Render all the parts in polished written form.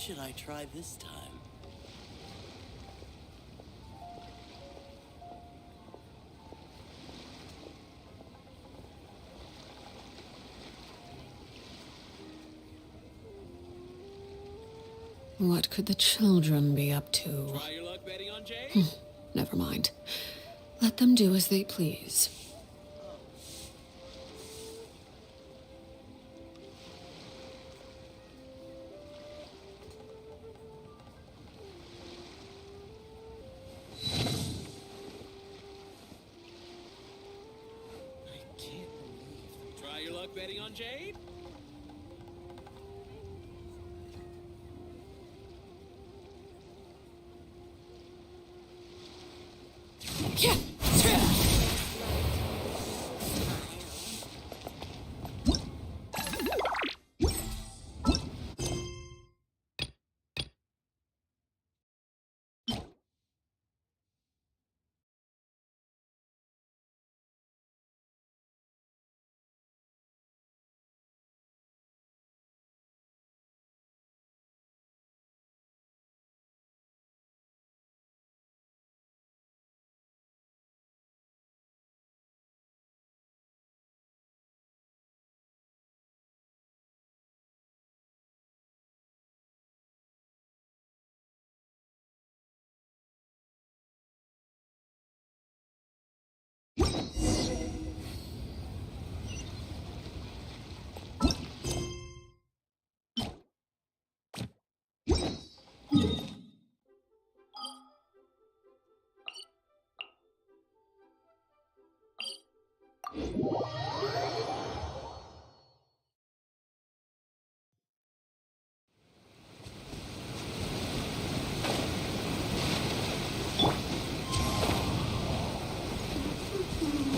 should I try this time? What could the children be up to? Try your luck betting on Jade? Never mind. Let them do as they please. Try your luck betting on Jade?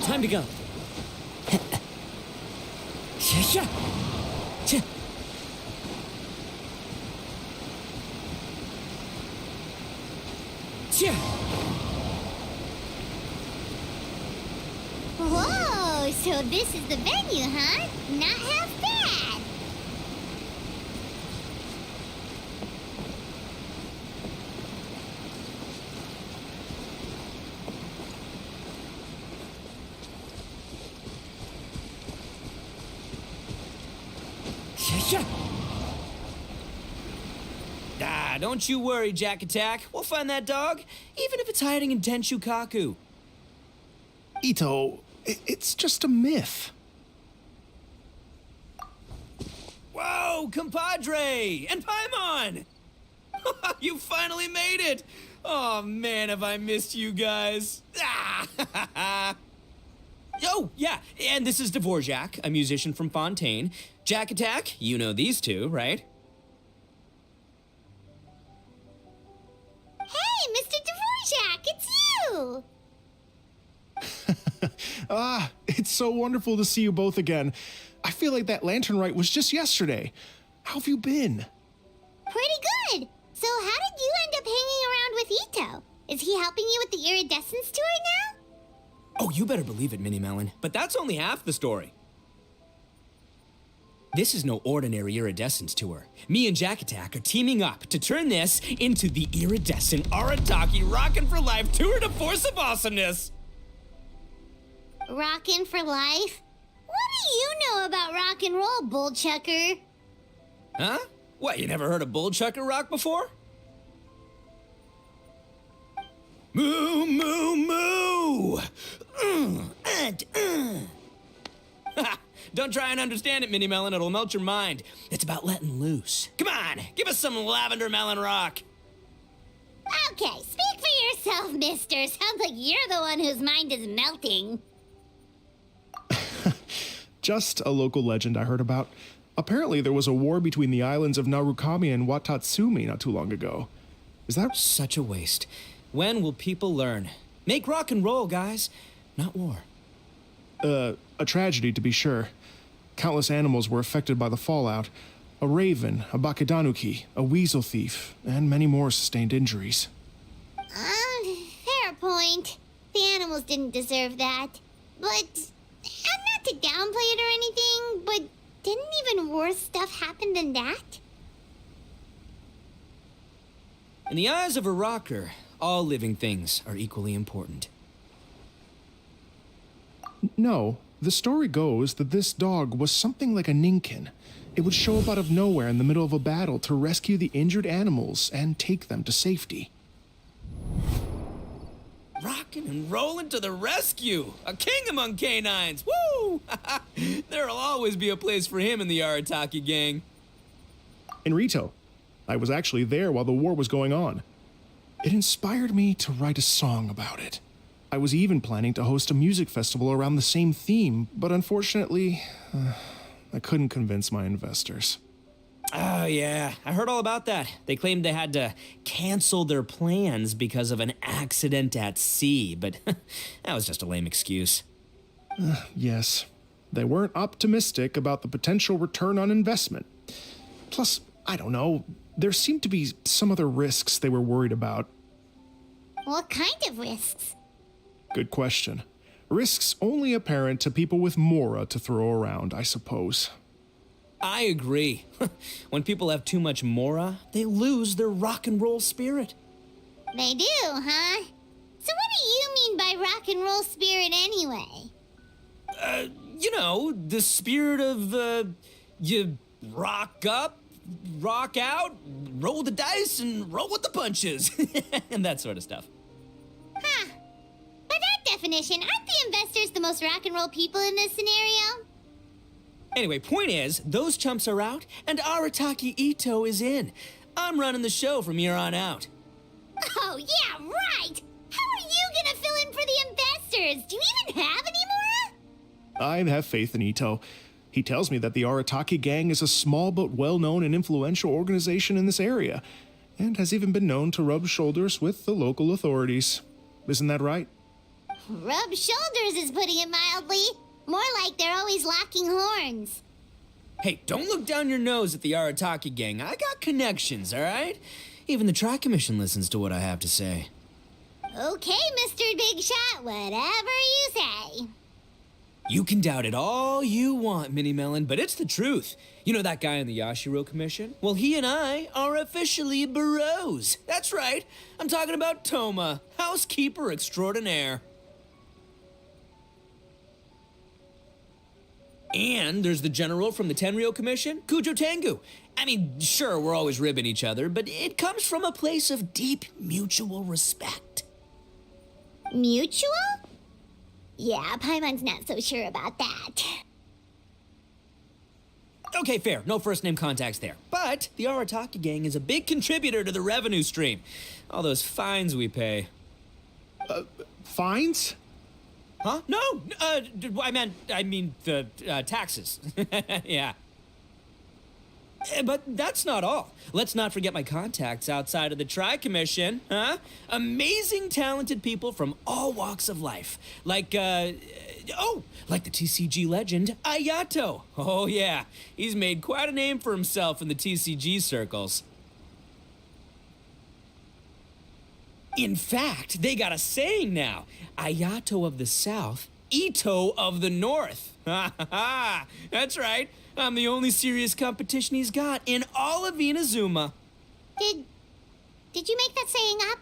Time to go. Whoa, so this is the venue, huh? Not half bad. Ah, don't you worry, Jack Attack. We'll find that dog, even if it's hiding in Tenshukaku. Ito, it's just a myth. Whoa, compadre! And Paimon! You finally made it! Oh man, have I missed you guys. Ah! Oh, yeah, and this is Dvorak, a musician from Fontaine. Jack Attack, you know these two, right? Hey, Mr. Dvorak, it's you! It's so wonderful to see you both again. I feel like that lantern rite was just yesterday. How have you been? Pretty good. So how did you end up hanging around with Ito? Is he helping you with the Iridescence tour now? Oh, you better believe it, Mini Melon. But that's only half the story. This is no ordinary Iridescence tour. Me and Jack Attack are teaming up to turn this into the Iridescent Arataki Rockin' for Life Tour de Force of Awesomeness! Rockin' for life? What do you know about rock and roll, bullchucker? Huh? What, you never heard a bullchucker rock before? Moo, moo, moo! Ha! Don't try and understand it, Mini Melon. It'll melt your mind. It's about letting loose. Come on, give us some lavender melon rock. Okay, speak for yourself, mister. Sounds like you're the one whose mind is melting. Just a local legend I heard about. Apparently there was a war between the islands of Narukami and Watatsumi not too long ago. Is that... Such a waste. When will people learn? Make rock and roll, guys. Not war. A tragedy to be sure. Countless animals were affected by the fallout. A raven, a bakedanuki, a weasel thief, and many more sustained injuries. Fair point. The animals didn't deserve that. But, not to downplay it or anything, but didn't even worse stuff happen than that? In the eyes of a rocker, all living things are equally important. No, the story goes that this dog was something like a ninkin. It would show up out of nowhere in the middle of a battle to rescue the injured animals and take them to safety. Rockin' and rollin' to the rescue! A king among canines! Woo! There'll always be a place for him in the Arataki gang. In Rito, I was actually there while the war was going on. It inspired me to write a song about it. I was even planning to host a music festival around the same theme, but unfortunately, I couldn't convince my investors. Oh, yeah. I heard all about that. They claimed they had to cancel their plans because of an accident at sea, but that was just a lame excuse. Yes, they weren't optimistic about the potential return on investment. Plus, I don't know, there seemed to be some other risks they were worried about. What kind of risks? Good question. Risks only apparent to people with mora to throw around, I suppose. I agree. When people have too much mora, they lose their rock and roll spirit. They do, huh? So what do you mean by rock and roll spirit anyway? You know, the spirit of, you rock up, rock out, roll the dice, and roll with the punches. And that sort of stuff. Huh. By that definition, aren't the investors the most rock and roll people in this scenario? Anyway, point is, those chumps are out, and Arataki Ito is in. I'm running the show from here on out. Oh, yeah, right! How are you gonna fill in for the investors? Do you even have any more? I have faith in Ito. He tells me that the Arataki gang is a small but well-known and influential organization in this area, and has even been known to rub shoulders with the local authorities. Isn't that right? Rub shoulders is putting it mildly. More like they're always locking horns. Hey, don't look down your nose at the Arataki gang. I got connections, all right? Even the Tri Commission listens to what I have to say. Okay, Mr. Big Shot, whatever you say. You can doubt it all you want, Mini Melon, but it's the truth. You know that guy in the Yashiro Commission? Well, he and I are officially bros. That's right. I'm talking about Toma, housekeeper extraordinaire. And there's the general from the Tenryo Commission, Kujo Tengu. I mean, sure, we're always ribbing each other, but it comes from a place of deep mutual respect. Mutual? Yeah, Paimon's not so sure about that. Okay, fair. No first-name contacts there. But the Arataki gang is a big contributor to the revenue stream. All those fines we pay. Fines? Huh? No, I mean the taxes. Yeah. But that's not all. Let's not forget my contacts outside of the Tri-Commission, huh? Amazing, talented people from all walks of life. Like the TCG legend, Ayato. Oh, yeah. He's made quite a name for himself in the TCG circles. In fact, they got a saying now. Ayato of the South, Ito of the North. Ha ha ha! That's right. I'm the only serious competition he's got in all of Inazuma. Did you make that saying up?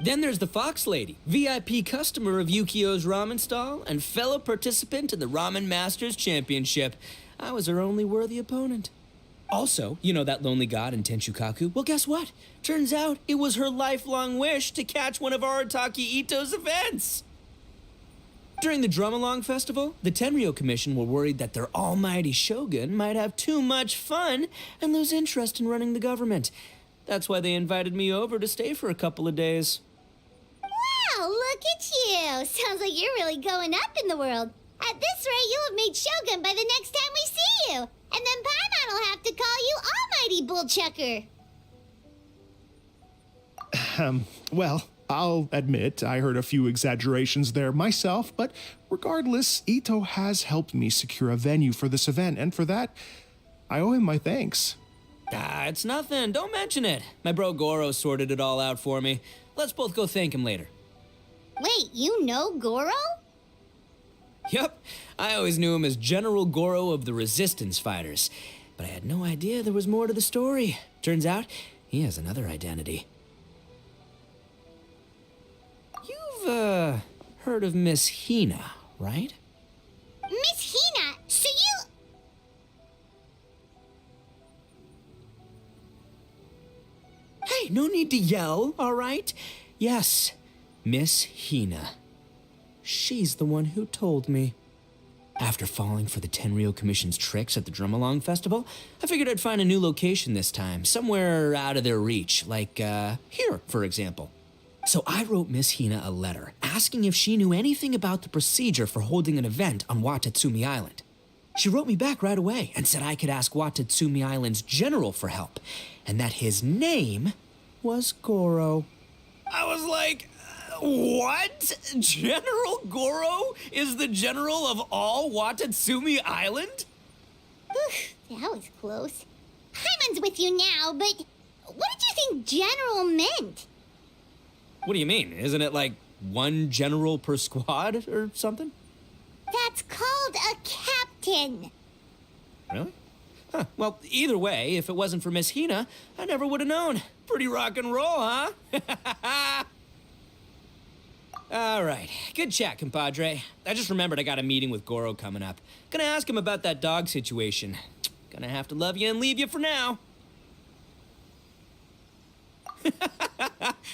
Then there's the Fox Lady, VIP customer of Yukio's ramen stall and fellow participant in the Ramen Masters Championship. I was her only worthy opponent. Also, you know that lonely god in Tenshukaku? Well, guess what? Turns out it was her lifelong wish to catch one of Arataki Ito's events. During the Drum-Along Festival, the Tenryo Commission were worried that their almighty shogun might have too much fun and lose interest in running the government. That's why they invited me over to stay for a couple of days. Wow, look at you! Sounds like you're really going up in the world. At this rate, you'll have made shogun by the next time we see you. And then Paimon will have to call you Almighty Bullchucker. Well, I'll admit I heard a few exaggerations there myself, but regardless, Ito has helped me secure a venue for this event, and for that, I owe him my thanks. It's nothing. Don't mention it. My bro Goro sorted it all out for me. Let's both go thank him later. Wait, you know Goro? Yup. I always knew him as General Goro of the Resistance Fighters. But I had no idea there was more to the story. Turns out, he has another identity. You've, heard of Miss Hina, right? Miss Hina, so you... Hey, no need to yell, all right? Yes, Miss Hina. She's the one who told me. After falling for the Tenryou Commission's tricks at the Drumalong Festival, I figured I'd find a new location this time, somewhere out of their reach, like, here, for example. So I wrote Miss Hina a letter, asking if she knew anything about the procedure for holding an event on Watatsumi Island. She wrote me back right away and said I could ask Watatsumi Island's general for help, and that his name was Goro. I was like, what? General Goro is the general of all Watatsumi Island? That was close. Paimon's with you now, but what did you think general meant? What do you mean? Isn't it like one general per squad or something? That's called a captain. Really? Huh. Well, either way, if it wasn't for Miss Hina, I never would have known. Pretty rock and roll, huh? All right. Good chat, compadre. I just remembered I got a meeting with Goro coming up. Gonna ask him about that dog situation. Gonna have to love you and leave you for now.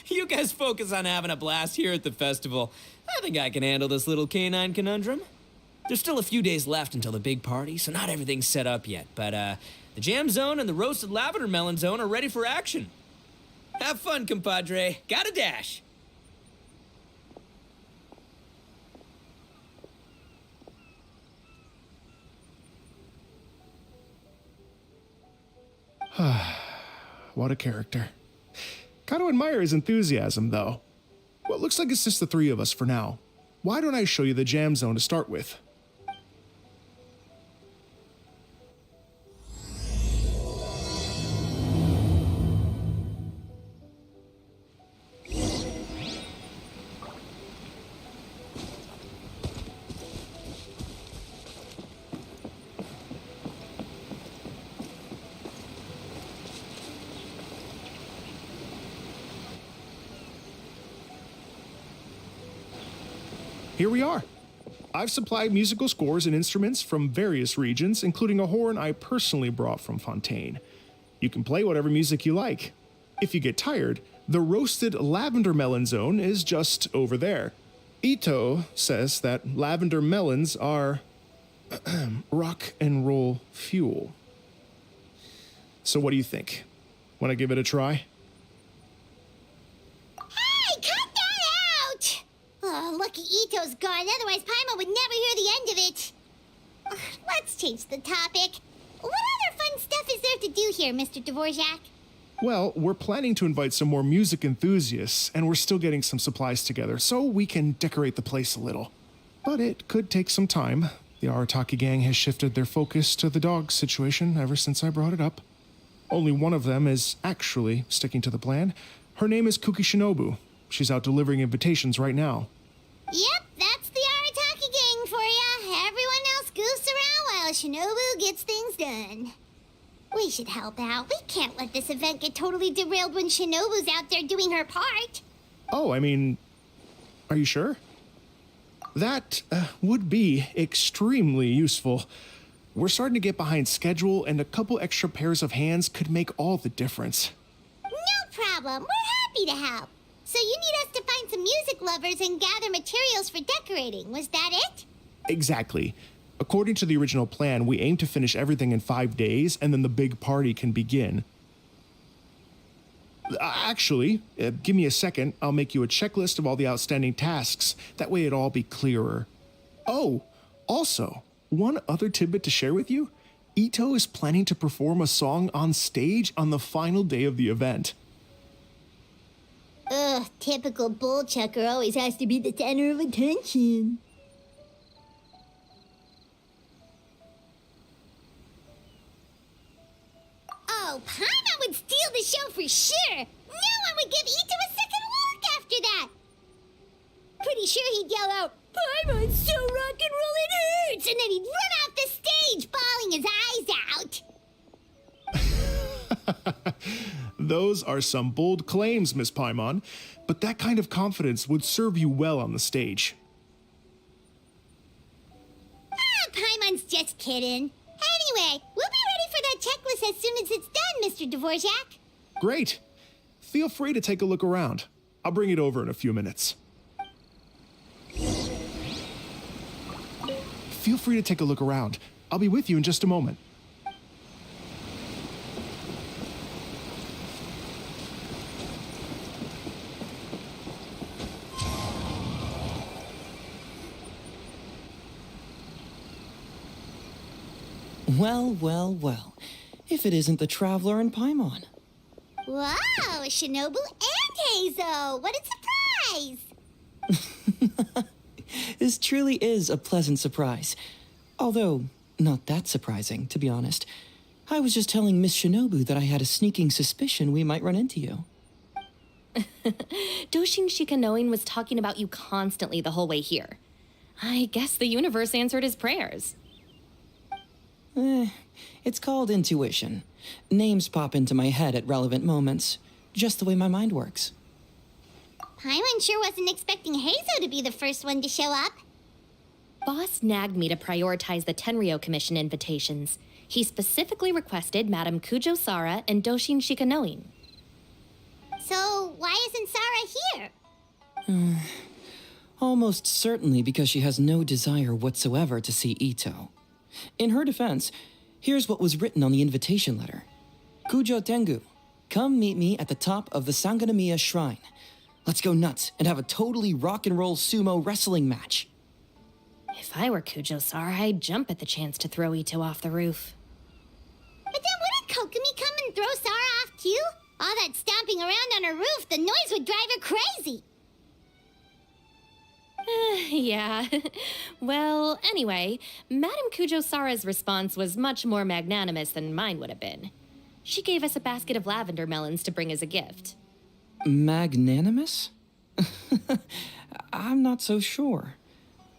You guys focus on having a blast here at the festival. I think I can handle this little canine conundrum. There's still a few days left until the big party, so not everything's set up yet. But, the jam zone and the roasted lavender melon zone are ready for action. Have fun, compadre. Gotta dash. What a character. Gotta admire his enthusiasm, though. Well, it looks like it's just the three of us for now. Why don't I show you the jam zone to start with? Here we are. I've supplied musical scores and instruments from various regions, including a horn I personally brought from Fontaine. You can play whatever music you like. If you get tired, the roasted lavender melon zone is just over there. Ito says that lavender melons are rock and roll fuel. So what do you think? Want to give it a try? Hey, cut that out! Oh, lucky Ito's gone, otherwise Paimon would never hear the end of it. Let's change the topic. What other fun stuff is there to do here, Mr. Dvorak? Well, we're planning to invite some more music enthusiasts, and we're still getting some supplies together, so we can decorate the place a little. But it could take some time. The Arataki gang has shifted their focus to the dog situation ever since I brought it up. Only one of them is actually sticking to the plan. Her name is Kuki Shinobu. She's out delivering invitations right now. Yep, that's the Arataki gang for ya. Everyone else goofs around while Shinobu gets things done. We should help out. We can't let this event get totally derailed when Shinobu's out there doing her part. Oh, I mean, are you sure? That would be extremely useful. We're starting to get behind schedule, and a couple extra pairs of hands could make all the difference. No problem. We're happy to help. So you need us to find some music lovers and gather materials for decorating. Was that it? Exactly. According to the original plan, we aim to finish everything in 5 days, and then the big party can begin. Actually, give me a second. I'll make you a checklist of all the outstanding tasks. That way it'll all be clearer. Oh, also, one other tidbit to share with you. Ito is planning to perform a song on stage on the final day of the event. Ugh, typical bullchucker always has to be the center of attention. Oh, Paimon would steal the show for sure. No one would give Ito a second look after that. Pretty sure he'd yell out, "Paimon's so rock and roll it hurts!" And then he'd run off the stage, bawling his eyes out. Those are some bold claims, Miss Paimon, but that kind of confidence would serve you well on the stage. Ah, Paimon's just kidding. Anyway, we'll be ready for that checklist as soon as it's done, Mr. Dvorak. Great. Feel free to take a look around. I'll bring it over in a few minutes. Feel free to take a look around. I'll be with you in just a moment. Well, well, well. If it isn't the Traveler and Paimon. Wow, Shinobu and Heizo! What a surprise! This truly is a pleasant surprise. Although, not that surprising, to be honest. I was just telling Miss Shinobu that I had a sneaking suspicion we might run into you. Doshin Shikanoin was talking about you constantly the whole way here. I guess the universe answered his prayers. It's called intuition. Names pop into my head at relevant moments, just the way my mind works. Paimon sure wasn't expecting Heizo to be the first one to show up. Boss nagged me to prioritize the Tenryo Commission invitations. He specifically requested Madame Kujo Sara and Doshin Shikanoin. So, why isn't Sara here? Almost certainly because she has no desire whatsoever to see Ito. In her defense, here's what was written on the invitation letter. Kujo Tengu, come meet me at the top of the Sanganamiya Shrine. Let's go nuts and have a totally rock and roll sumo wrestling match. If I were Kujo Sara, I'd jump at the chance to throw Ito off the roof. But then wouldn't Kokumi come and throw Sara off too? All that stomping around on her roof, the noise would drive her crazy. Yeah. Well, anyway, Madame Kujo Sara's response was much more magnanimous than mine would have been. She gave us a basket of lavender melons to bring as a gift. Magnanimous? I'm not so sure.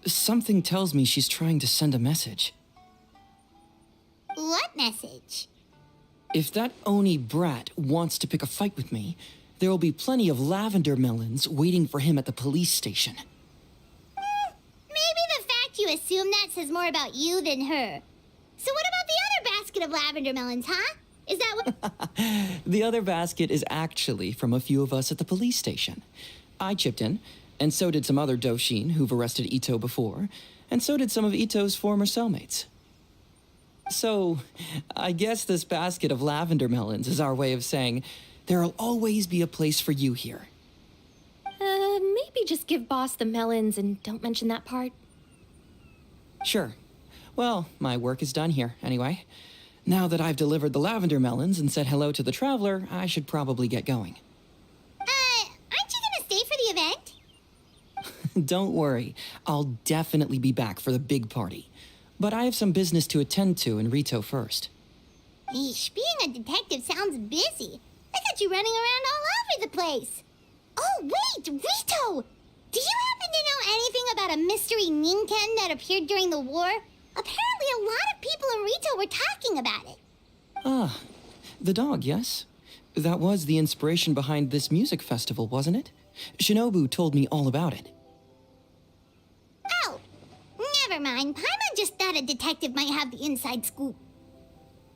Something tells me she's trying to send a message. What message? If that Oni brat wants to pick a fight with me, there will be plenty of lavender melons waiting for him at the police station. Maybe the fact you assume that says more about you than her. So what about the other basket of lavender melons, huh? Is that what... The other basket is actually from a few of us at the police station. I chipped in, and so did some other Doshin who've arrested Ito before, and so did some of Ito's former cellmates. So, I guess this basket of lavender melons is our way of saying, there'll always be a place for you here. Maybe just give Boss the melons and don't mention that part. Sure. Well, my work is done here, anyway. Now that I've delivered the lavender melons and said hello to the Traveler, I should probably get going. Aren't you gonna stay for the event? Don't worry, I'll definitely be back for the big party. But I have some business to attend to in Rito first. Eesh, being a detective sounds busy. I got you running around all over the place. Oh, wait, Rito! Do you happen to know anything about a mystery Ninken that appeared during the war? Apparently a lot of people in Rito were talking about it. Ah, the dog, yes? That was the inspiration behind this music festival, wasn't it? Shinobu told me all about it. Oh, never mind. Paimon just thought a detective might have the inside scoop.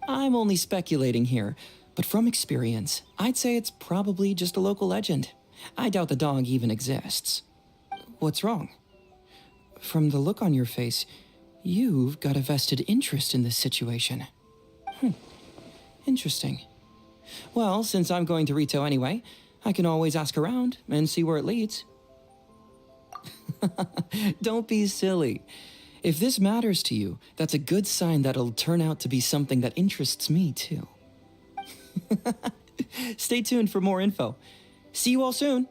I'm only speculating here, but from experience, I'd say it's probably just a local legend. I doubt the dog even exists. What's wrong? From the look on your face, you've got a vested interest in this situation. Interesting. Well, since I'm going to Rito anyway, I can always ask around and see where it leads. Don't be silly. If this matters to you, that's a good sign that it'll turn out to be something that interests me, too. Stay tuned for more info. See you all soon.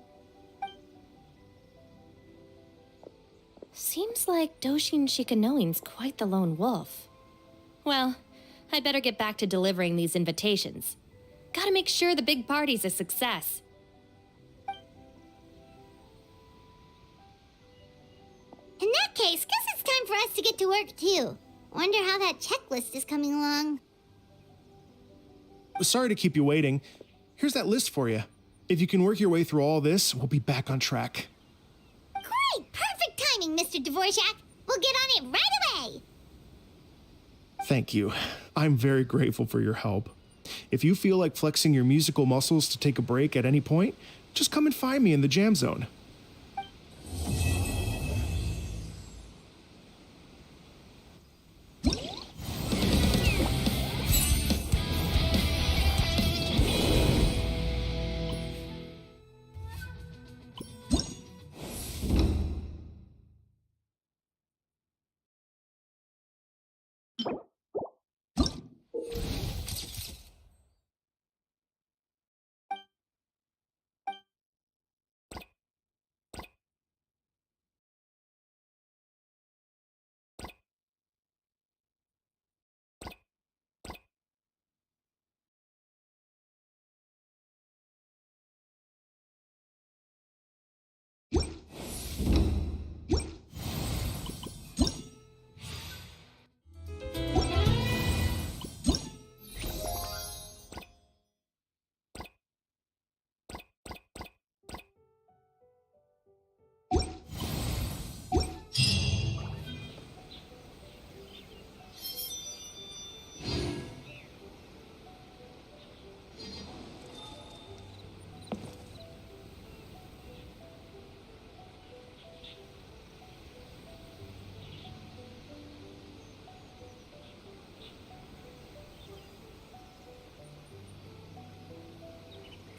Seems like Doshin Shikanoin's quite the lone wolf. Well, I better get back to delivering these invitations. Gotta make sure the big party's a success. In that case, guess it's time for us to get to work too. Wonder how that checklist is coming along. Sorry to keep you waiting. Here's that list for you. If you can work your way through all this, we'll be back on track. Great! Perfect timing, Mr. Dvorak. We'll get on it right away. Thank you. I'm very grateful for your help. If you feel like flexing your musical muscles to take a break at any point, just come and find me in the jam zone.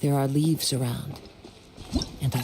There are leaves around, and I...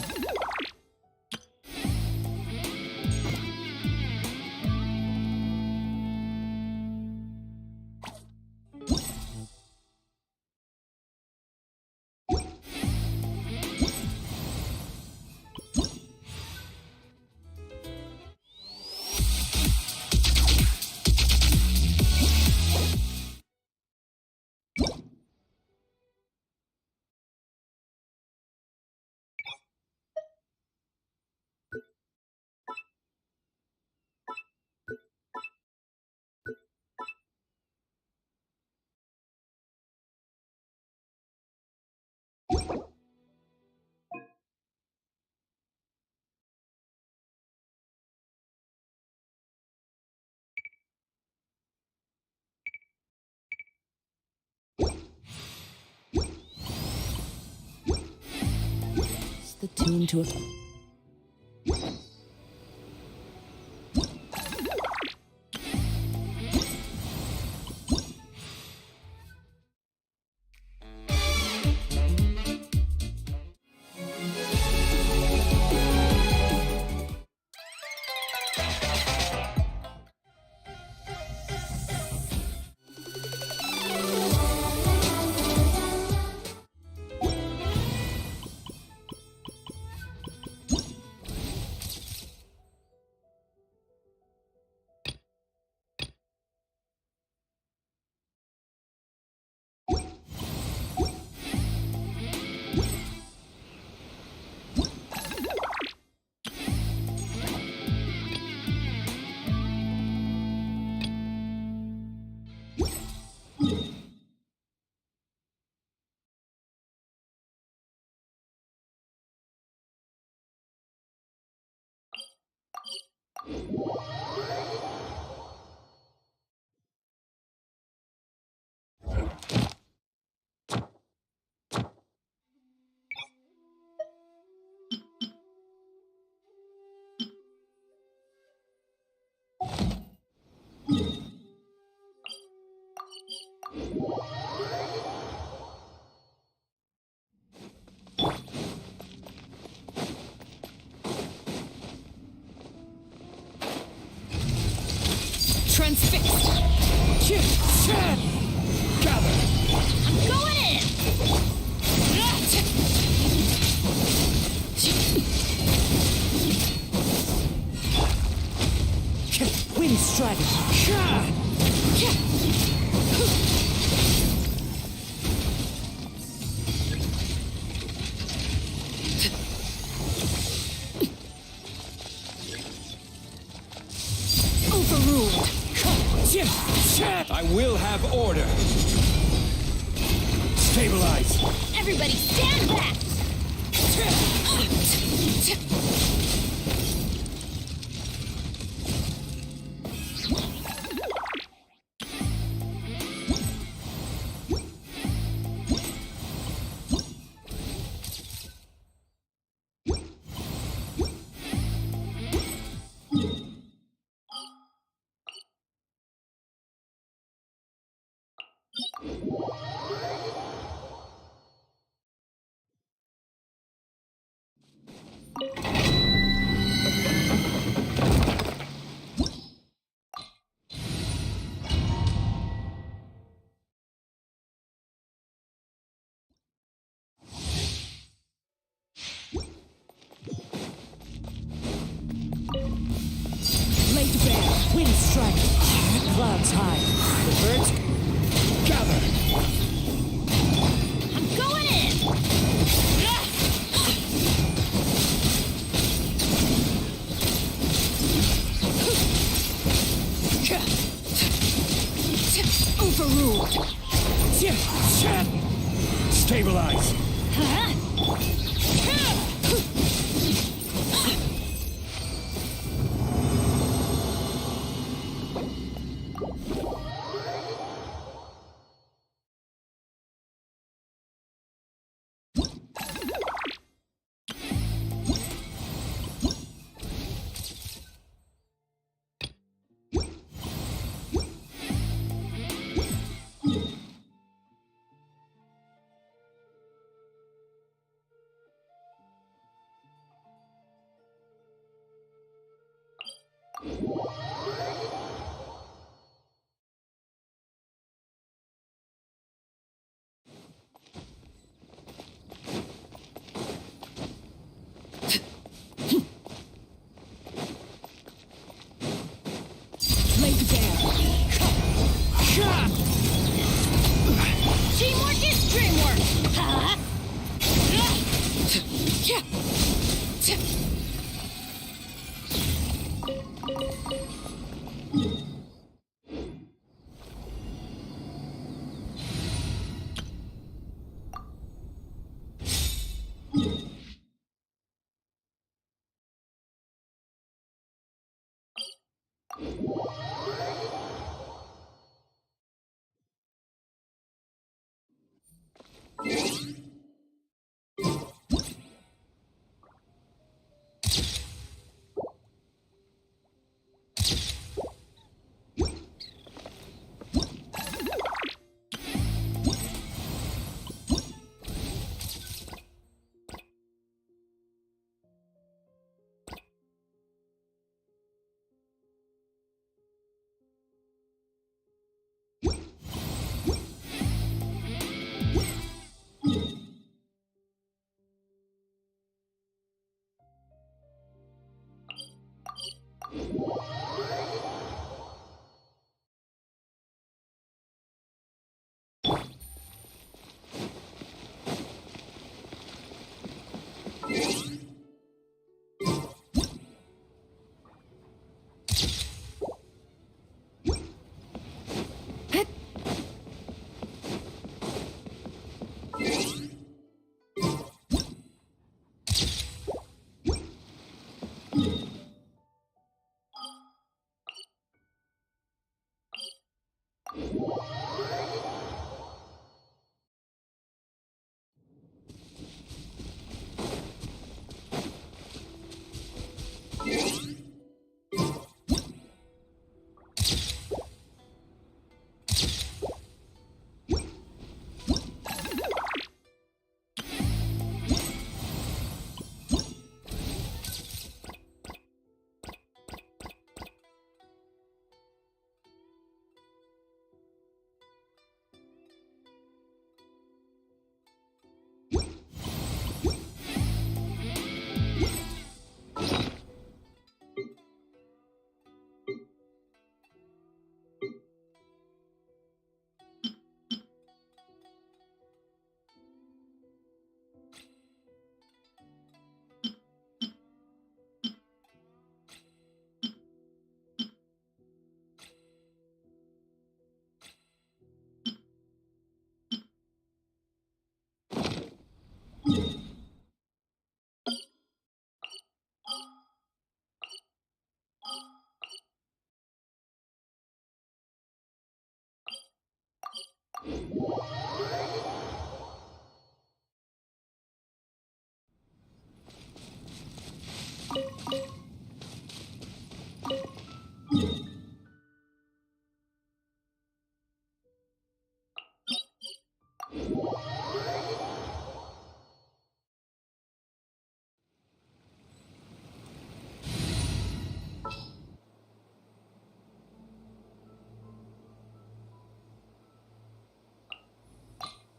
It's the tune to it. Transfixed! Gather! I'm going in! Wind strategy. I will have order. Stabilize! Everybody stand back! Lay to bear, wind strike, clouds high. The birds Gather! I'm going in! overruled. Stabilize! Lay to bear. Teamwork is dreamwork!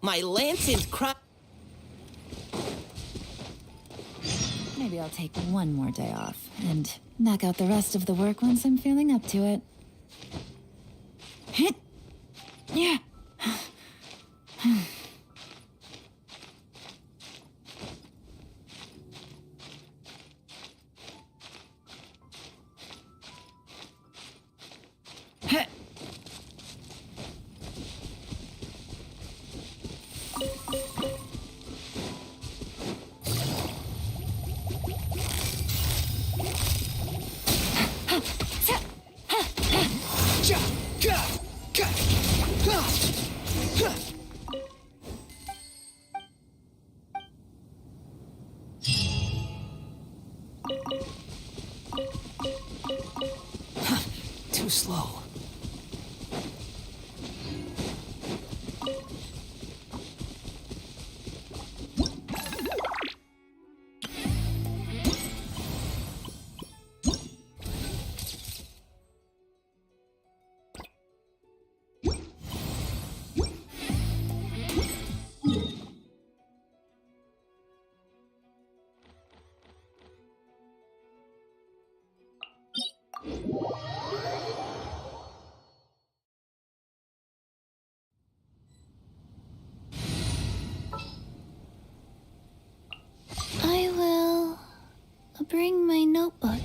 My Lanson's Maybe I'll take one more day off and knock out the rest of the work once I'm feeling up to it. Yeah. too slow. I will bring my notebook.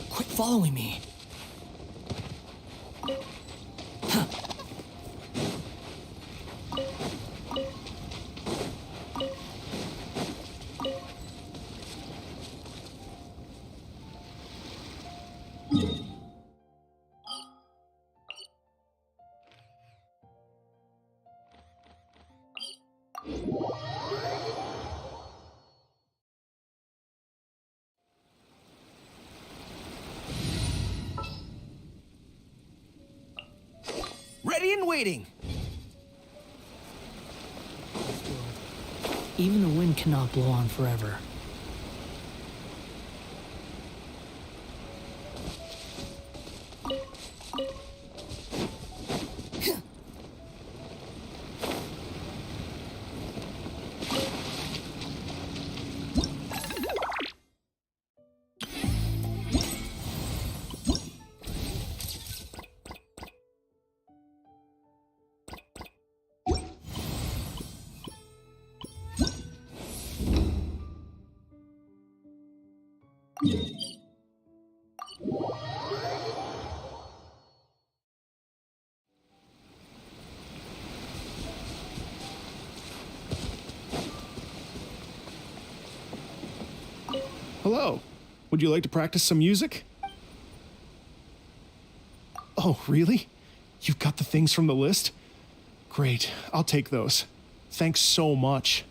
Quit following me. Ready and waiting. Even the wind cannot blow on forever. Hello. Would you like to practice some music? Oh, really? You've got the things from the list? Great. I'll take those. Thanks so much.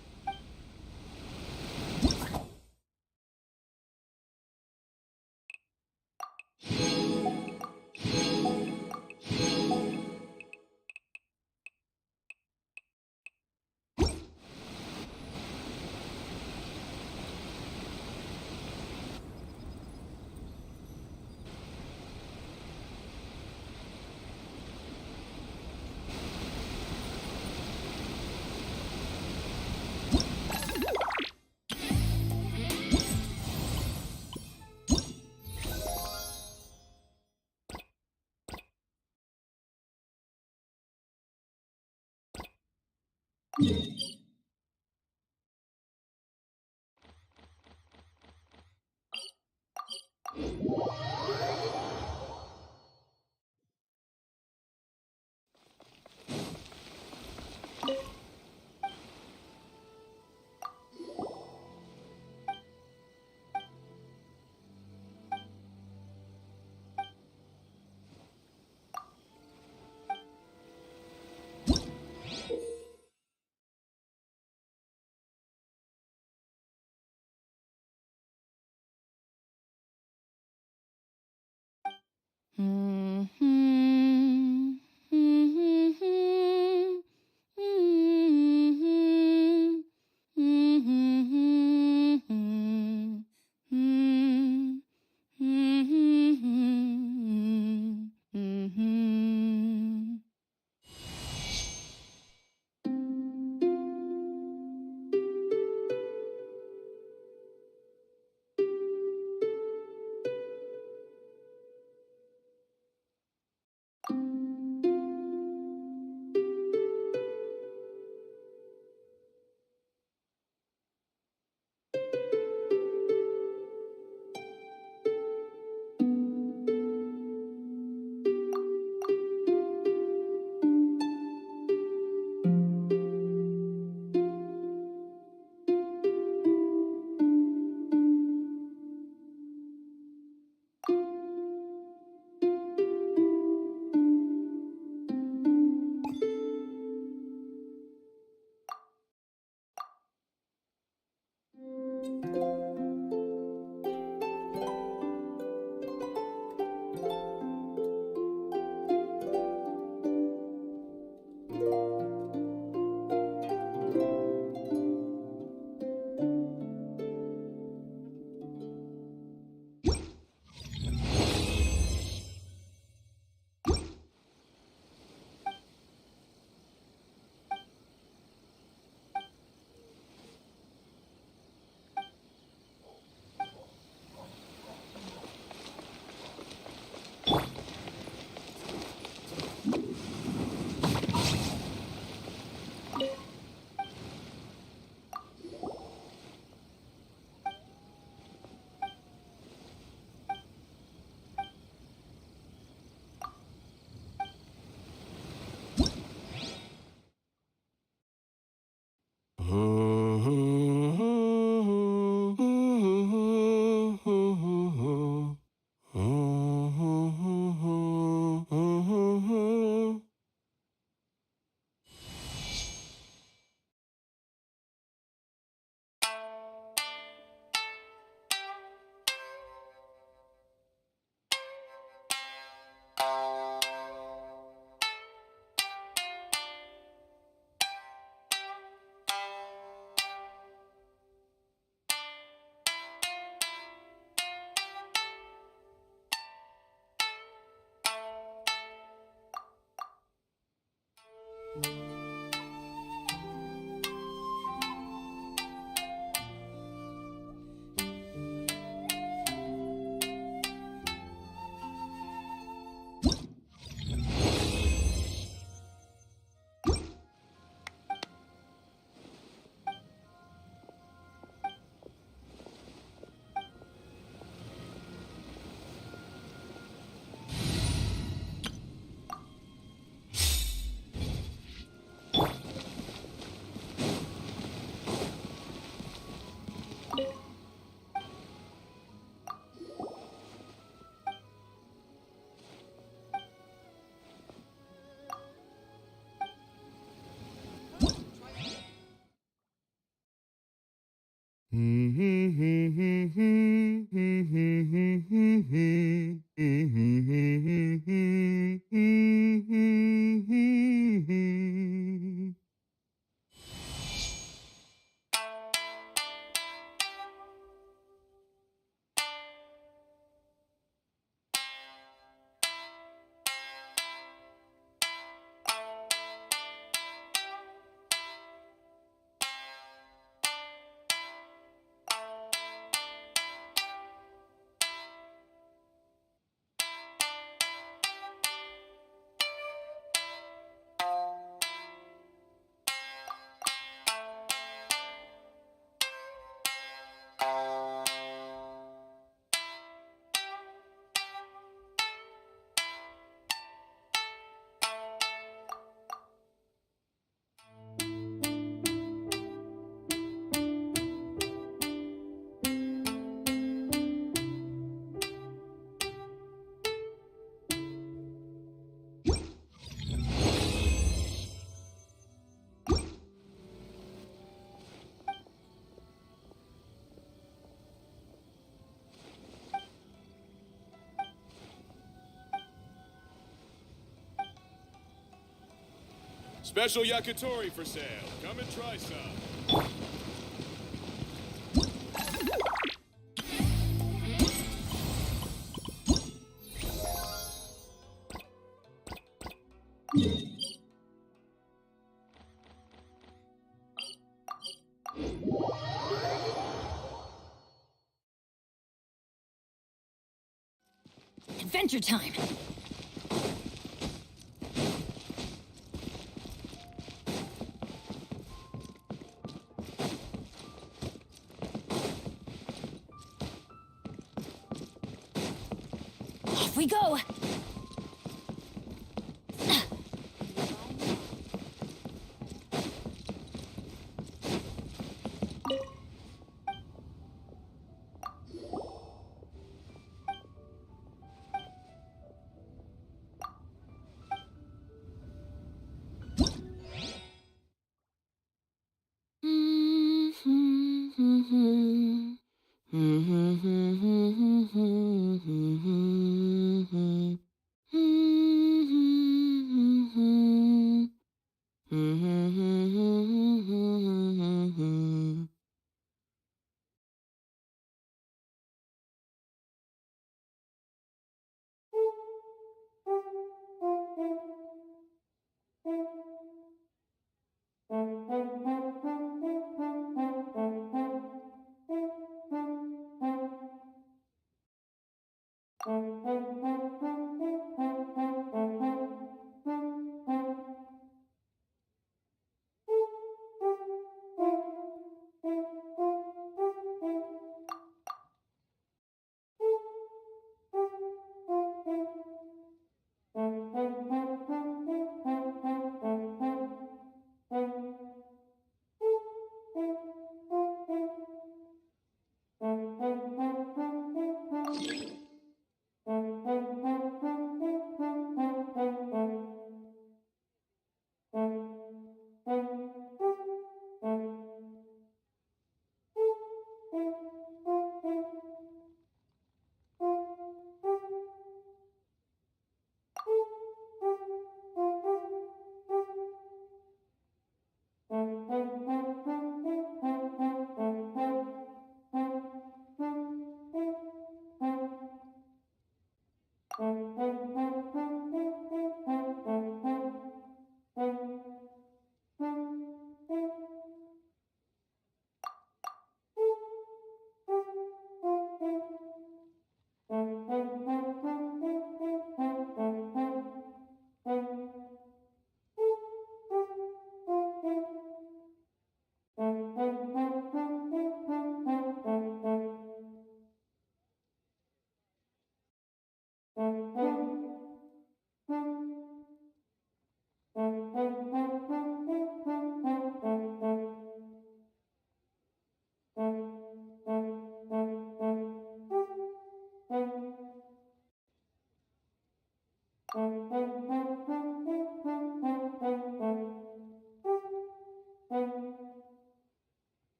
Special yakitori for sale. Come and try some. Adventure time! Off we go!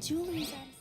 Julie's out of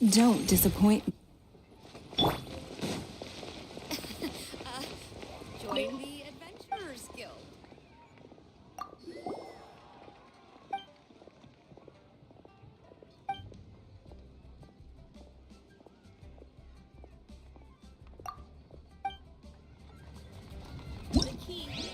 Don't disappoint me. Join the Adventurers Guild. The key here.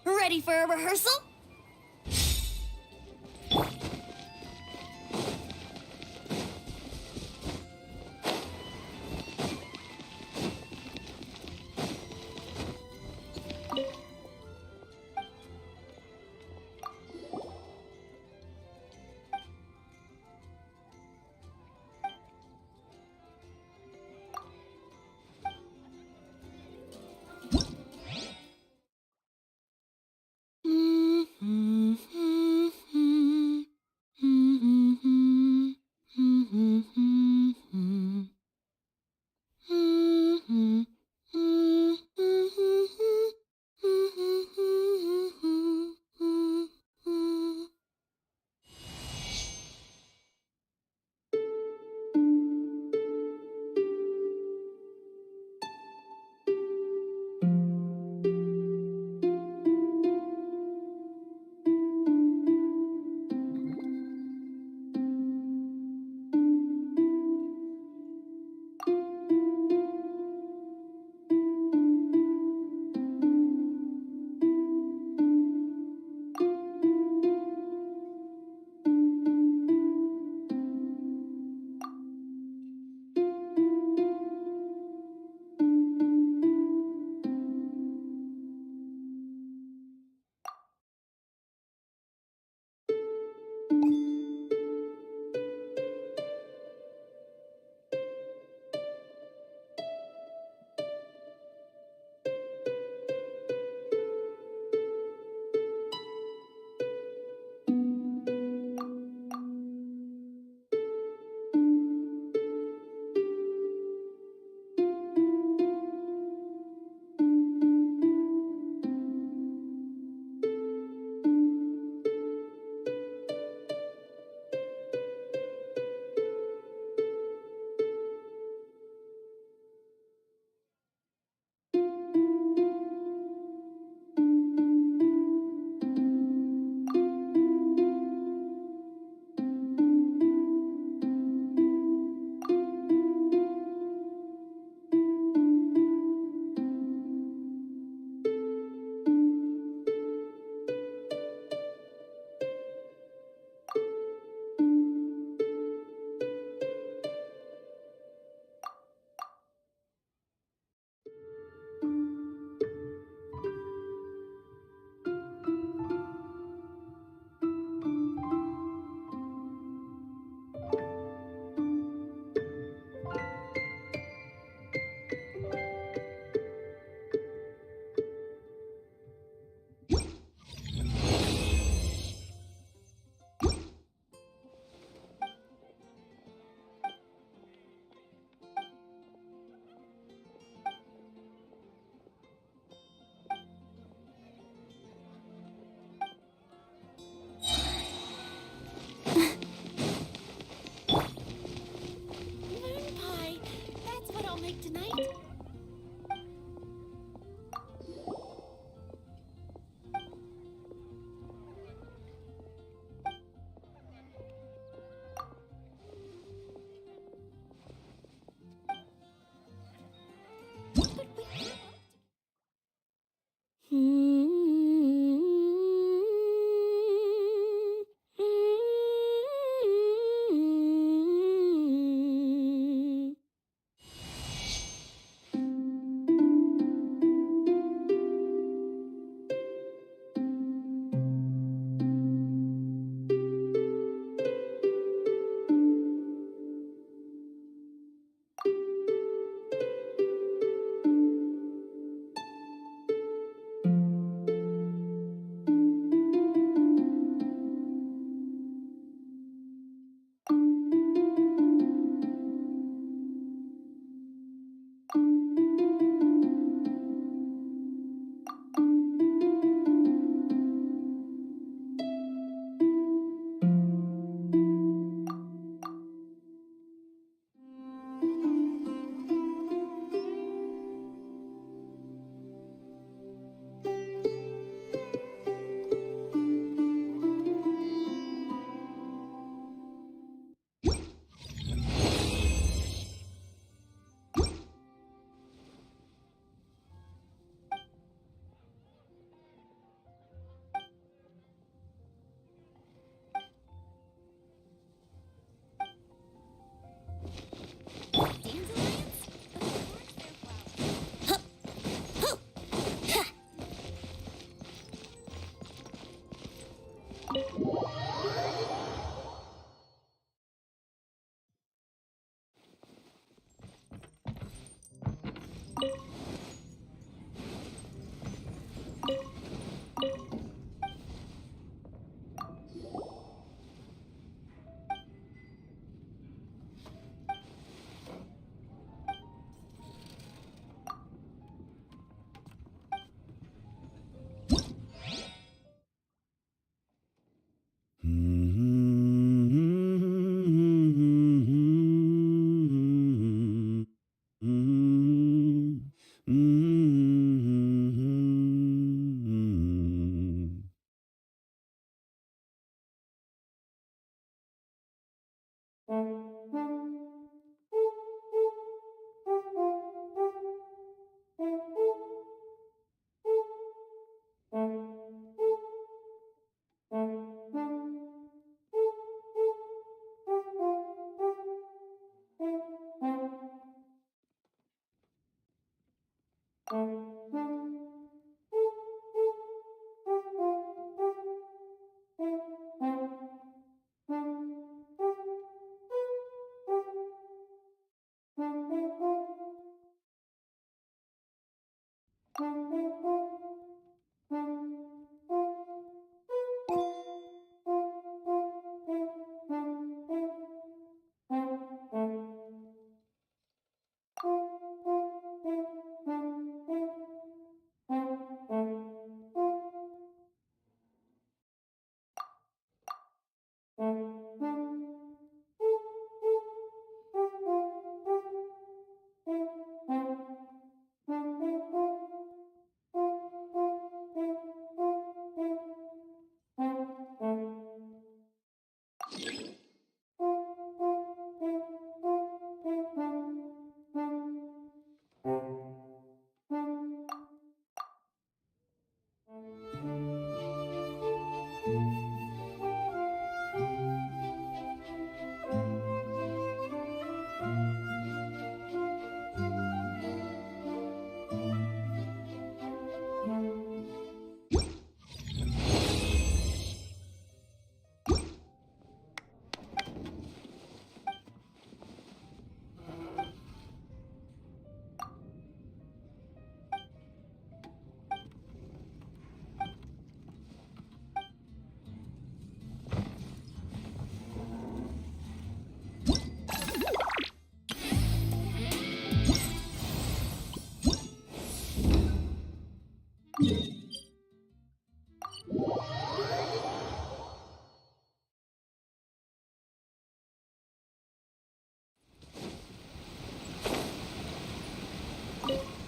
Ready for a rehearsal?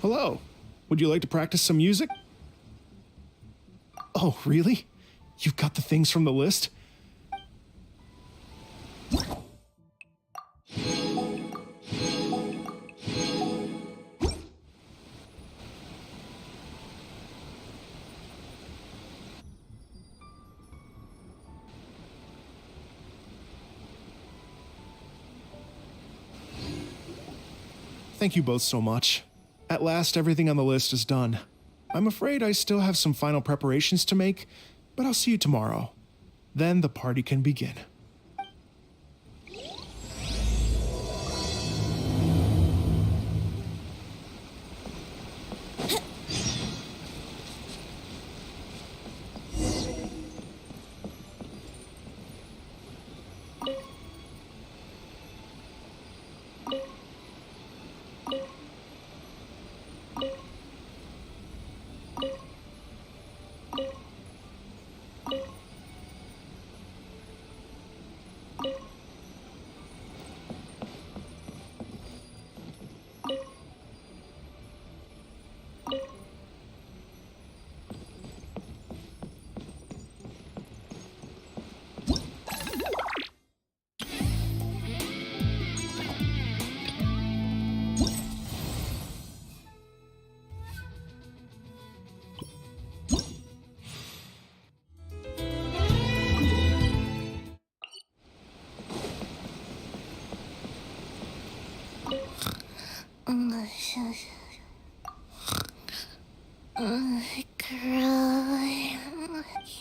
Hello. Would you like to practice some music? Oh, really? You've got the things from the list? Thank you both so much. At last, everything on the list is done. I'm afraid I still have some final preparations to make, but I'll see you tomorrow. Then the party can begin.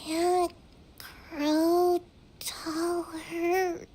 Can't grow taller.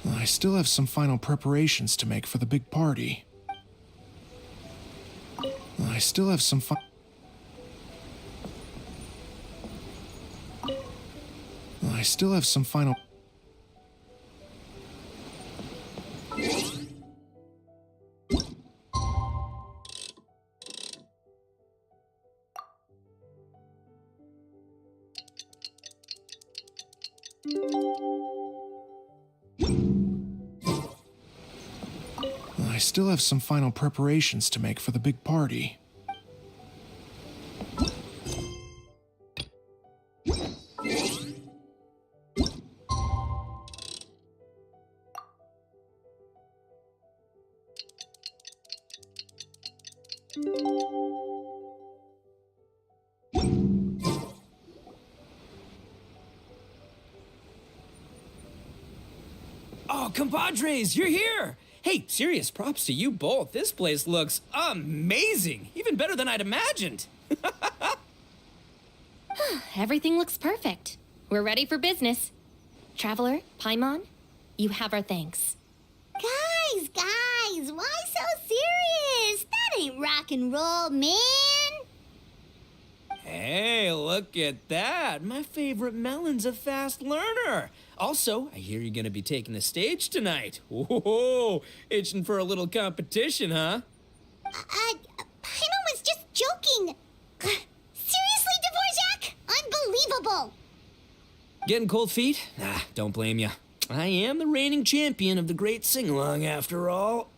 I still have some final preparations to make for the big party. I still have some final. I still have some final preparations to make for the big party. Oh, compadres, you're here! Hey, serious props to you both. This place looks amazing. Even better than I'd imagined. Everything looks perfect. We're ready for business. Traveler, Paimon, you have our thanks. Guys, why so serious? That ain't rock and roll, man. Hey, look at that. My favorite Melon's a fast learner. Also, I hear you're gonna be taking the stage tonight. Whoa, itching for a little competition, huh? Paimon was just joking. Seriously, Dvorak? Unbelievable. Getting cold feet? Nah, don't blame ya. I am the reigning champion of the great sing-along after all.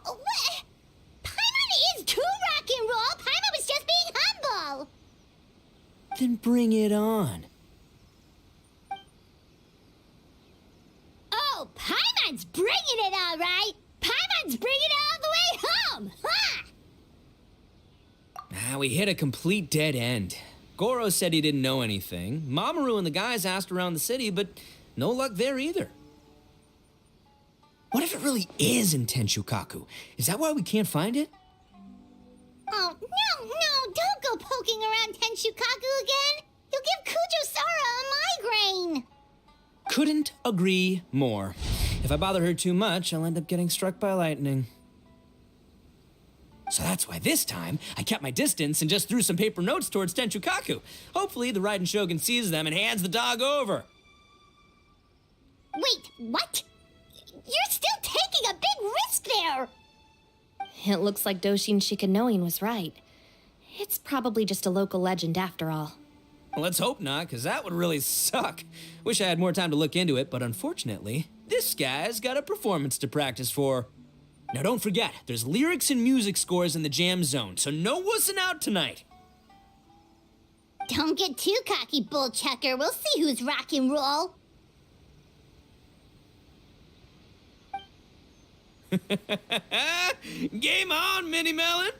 What? Paimon is too rock and roll. Paimon was just being humble. Then bring it on. Oh, Paimon's bringing it all right. Paimon's bringing it all the way home. Ha! We hit a complete dead end. Goro said he didn't know anything. Mamoru and the guys asked around the city, but no luck there either. What if it really is in Tenshukaku? Is that why we can't find it? Oh, no, don't go poking around Tenshukaku again. You'll give Kujo-Sara a migraine. Couldn't agree more. If I bother her too much, I'll end up getting struck by lightning. So that's why this time, I kept my distance and just threw some paper notes towards Tenshukaku. Hopefully, the Raiden Shogun sees them and hands the dog over. Wait, what? You're still taking a big risk there. It looks like Doshin Shikanoin was right. It's probably just a local legend after all. Well, let's hope not, because that would really suck. Wish I had more time to look into it, but unfortunately, this guy's got a performance to practice for. Now don't forget, there's lyrics and music scores in the jam zone, so no wussing out tonight. Don't get too cocky, bull chucker. We'll see who's rock and roll. Game on, Mini Melon!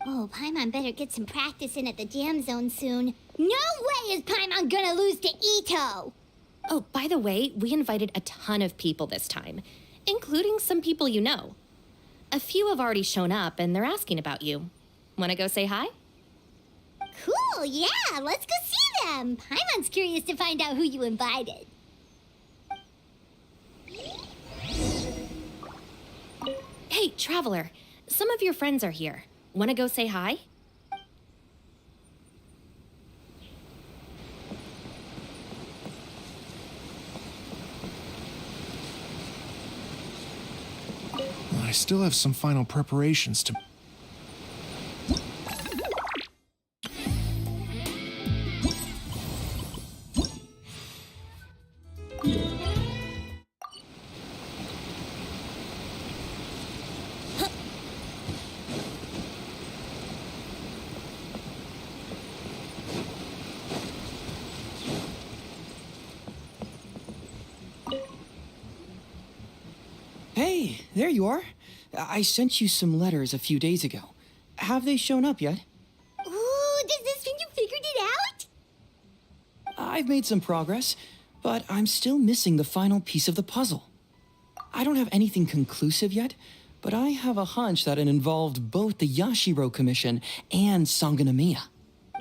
Oh, Paimon better get some practice in at the jam zone soon. No way is Paimon gonna lose to Ito! Oh, by the way, we invited a ton of people this time, including some people you know. A few have already shown up, and they're asking about you. Wanna go say hi? Cool, yeah, let's go see them. Paimon's curious to find out who you invited. Hey, Traveler, some of your friends are here. Wanna go say hi? I still have some final preparations to... Hey, there you are. I sent you some letters a few days ago. Have they shown up yet? Ooh, does this mean you figured it out? I've made some progress, but I'm still missing the final piece of the puzzle. I don't have anything conclusive yet, but I have a hunch that it involved both the Yashiro Commission and Sangonomiya.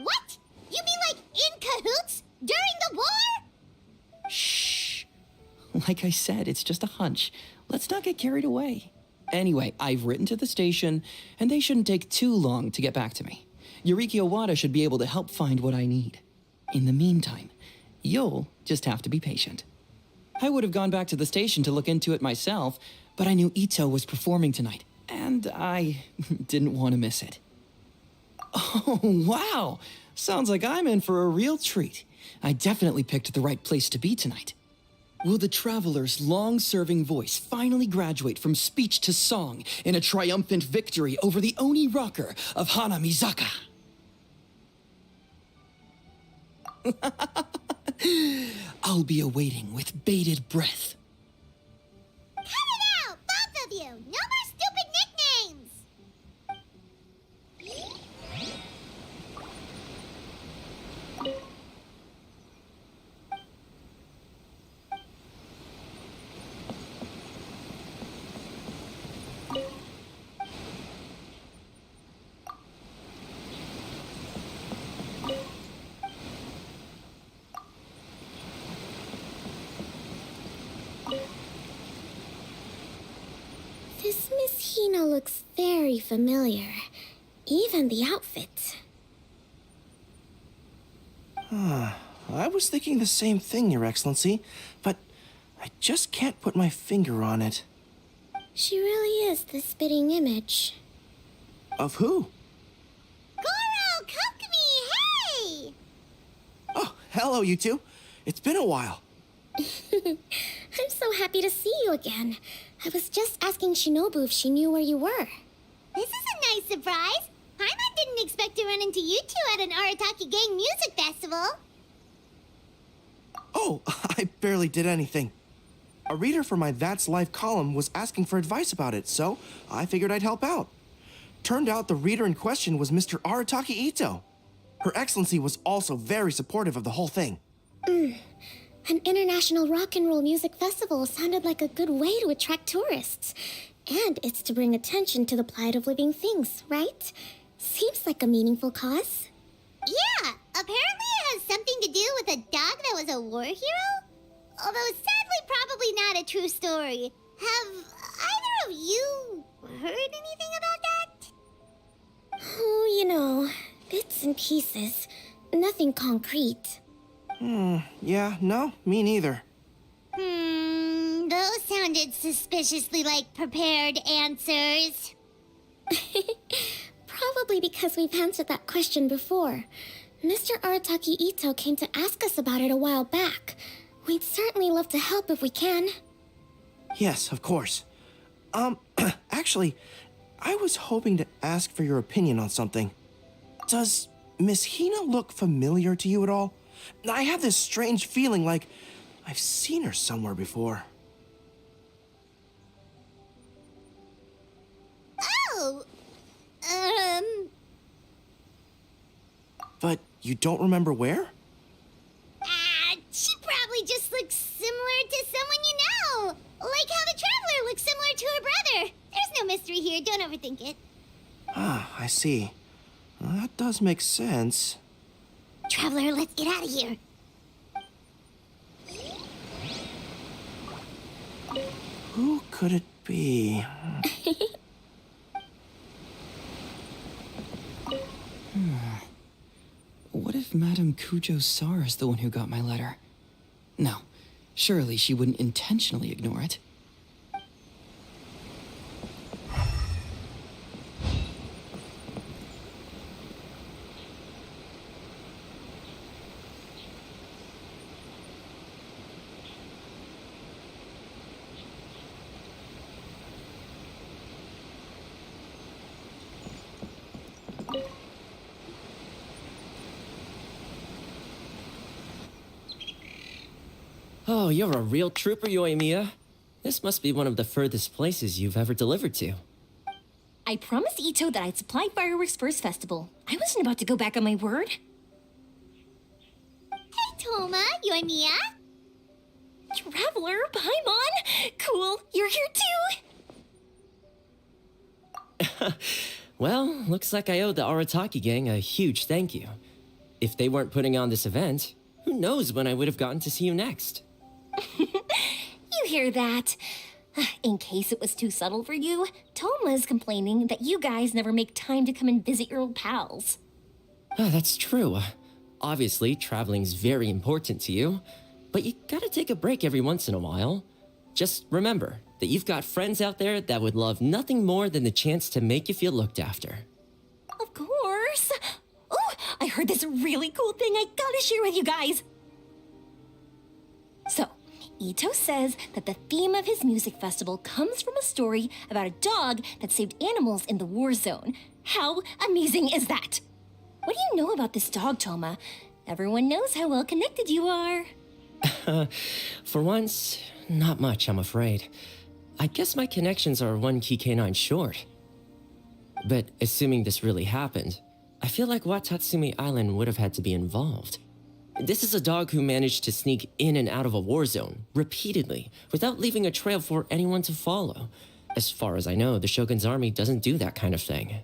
What? You mean like in cahoots? During the war? Shh. Like I said, it's just a hunch. Let's not get carried away. Anyway, I've written to the station, and they shouldn't take too long to get back to me. Yuriki Owada should be able to help find what I need. In the meantime, you'll just have to be patient. I would have gone back to the station to look into it myself, but I knew Ito was performing tonight, and I didn't want to miss it. Oh, wow! Sounds like I'm in for a real treat. I definitely picked the right place to be tonight. Will the Traveler's long-serving voice finally graduate from speech to song in a triumphant victory over the Oni rocker of Hanamizaka? I'll be awaiting with bated breath. Cut it out, both of you! No more stupid nicknames! This Miss Hina looks very familiar. Even the outfit. I was thinking the same thing, Your Excellency, but I just can't put my finger on it. She really is the spitting image. Of who? Goro, Kokumi, hey! Oh, hello, you two. It's been a while. I'm so happy to see you again. I was just asking Shinobu if she knew where you were. This is a nice surprise. Paimon didn't expect to run into you two at an Arataki Gang music festival. Oh, I barely did anything. A reader for my That's Life column was asking for advice about it, so I figured I'd help out. Turned out the reader in question was Mr. Arataki Ito. Her Excellency was also very supportive of the whole thing. An international rock and roll music festival sounded like a good way to attract tourists. And it's to bring attention to the plight of living things, right? Seems like a meaningful cause. Yeah, apparently it has something to do with a dog that was a war hero? Although sadly probably not a true story. Have either of you heard anything about that? Oh, you know, bits and pieces. Nothing concrete. Yeah, no, me neither. Those sounded suspiciously like prepared answers. Probably because we've answered that question before. Mr. Arataki Ito came to ask us about it a while back. We'd certainly love to help if we can. Yes, of course. Actually, I was hoping to ask for your opinion on something. Does Miss Hina look familiar to you at all? I have this strange feeling like I've seen her somewhere before. Oh! But you don't remember where? She probably just looks similar to someone you know. Like how the Traveler looks similar to her brother. There's no mystery here, don't overthink it. Ah, I see. Well, that does make sense. Traveler, let's get out of here. Who could it be? What if Madame Kujo-Sara is the one who got my letter? No, surely she wouldn't intentionally ignore it. Oh, you're a real trooper, Yoimiya. This must be one of the furthest places you've ever delivered to. I promised Ito that I'd supply fireworks for his festival. I wasn't about to go back on my word. Hey, Toma, you and Mia? Traveler, Paimon! Cool, you're here too! Well, looks like I owe the Arataki gang a huge thank you. If they weren't putting on this event, who knows when I would have gotten to see you next. You hear that? In case it was too subtle for you, Toma's complaining that you guys never make time to come and visit your old pals. Oh, that's true. Obviously, traveling's very important to you, but you gotta take a break every once in a while. Just remember that you've got friends out there that would love nothing more than the chance to make you feel looked after. Of course. Oh, I heard this really cool thing I gotta share with you guys. So, Ito says that the theme of his music festival comes from a story about a dog that saved animals in the war zone. How amazing is that? What do you know about this dog, Toma? Everyone knows how well connected you are. For once, not much, I'm afraid. I guess my connections are one key canine short. But assuming this really happened, I feel like Watatsumi Island would have had to be involved. This is a dog who managed to sneak in and out of a war zone repeatedly without leaving a trail for anyone to follow. As far as I know, the Shogun's army doesn't do that kind of thing.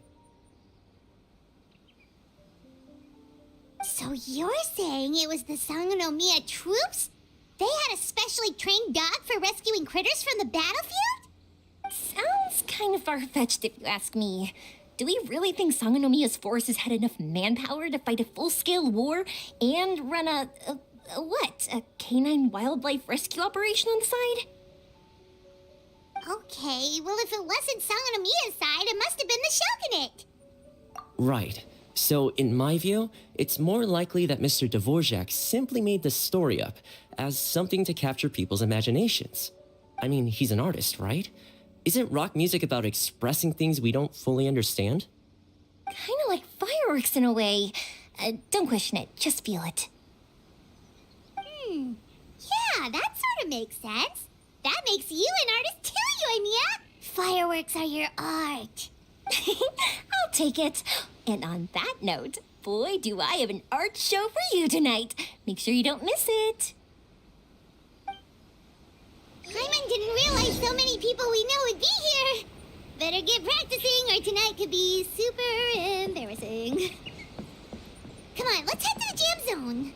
So you're saying it was the Sangonomiya troops? They had a specially trained dog for rescuing critters from the battlefield? Sounds kind of far-fetched if you ask me. Do we really think Sangonomiya's forces had enough manpower to fight a full-scale war and run a canine wildlife rescue operation on the side? Okay, well if it wasn't Sangonomiya's side, it must have been the Shogunate. Right. So, in my view, it's more likely that Mr. Dvorak simply made the story up as something to capture people's imaginations. I mean, he's an artist, right? Isn't rock music about expressing things we don't fully understand? Kinda like fireworks in a way. Don't question it, just feel it. Yeah, that sort of makes sense. That makes you an artist too, Yoimiya. Fireworks are your art. I'll take it. And on that note, boy, do I have an art show for you tonight. Make sure you don't miss it. Paimon didn't realize so many people we know would be here. Better get practicing or tonight could be super embarrassing. Come on, let's head to the jam zone.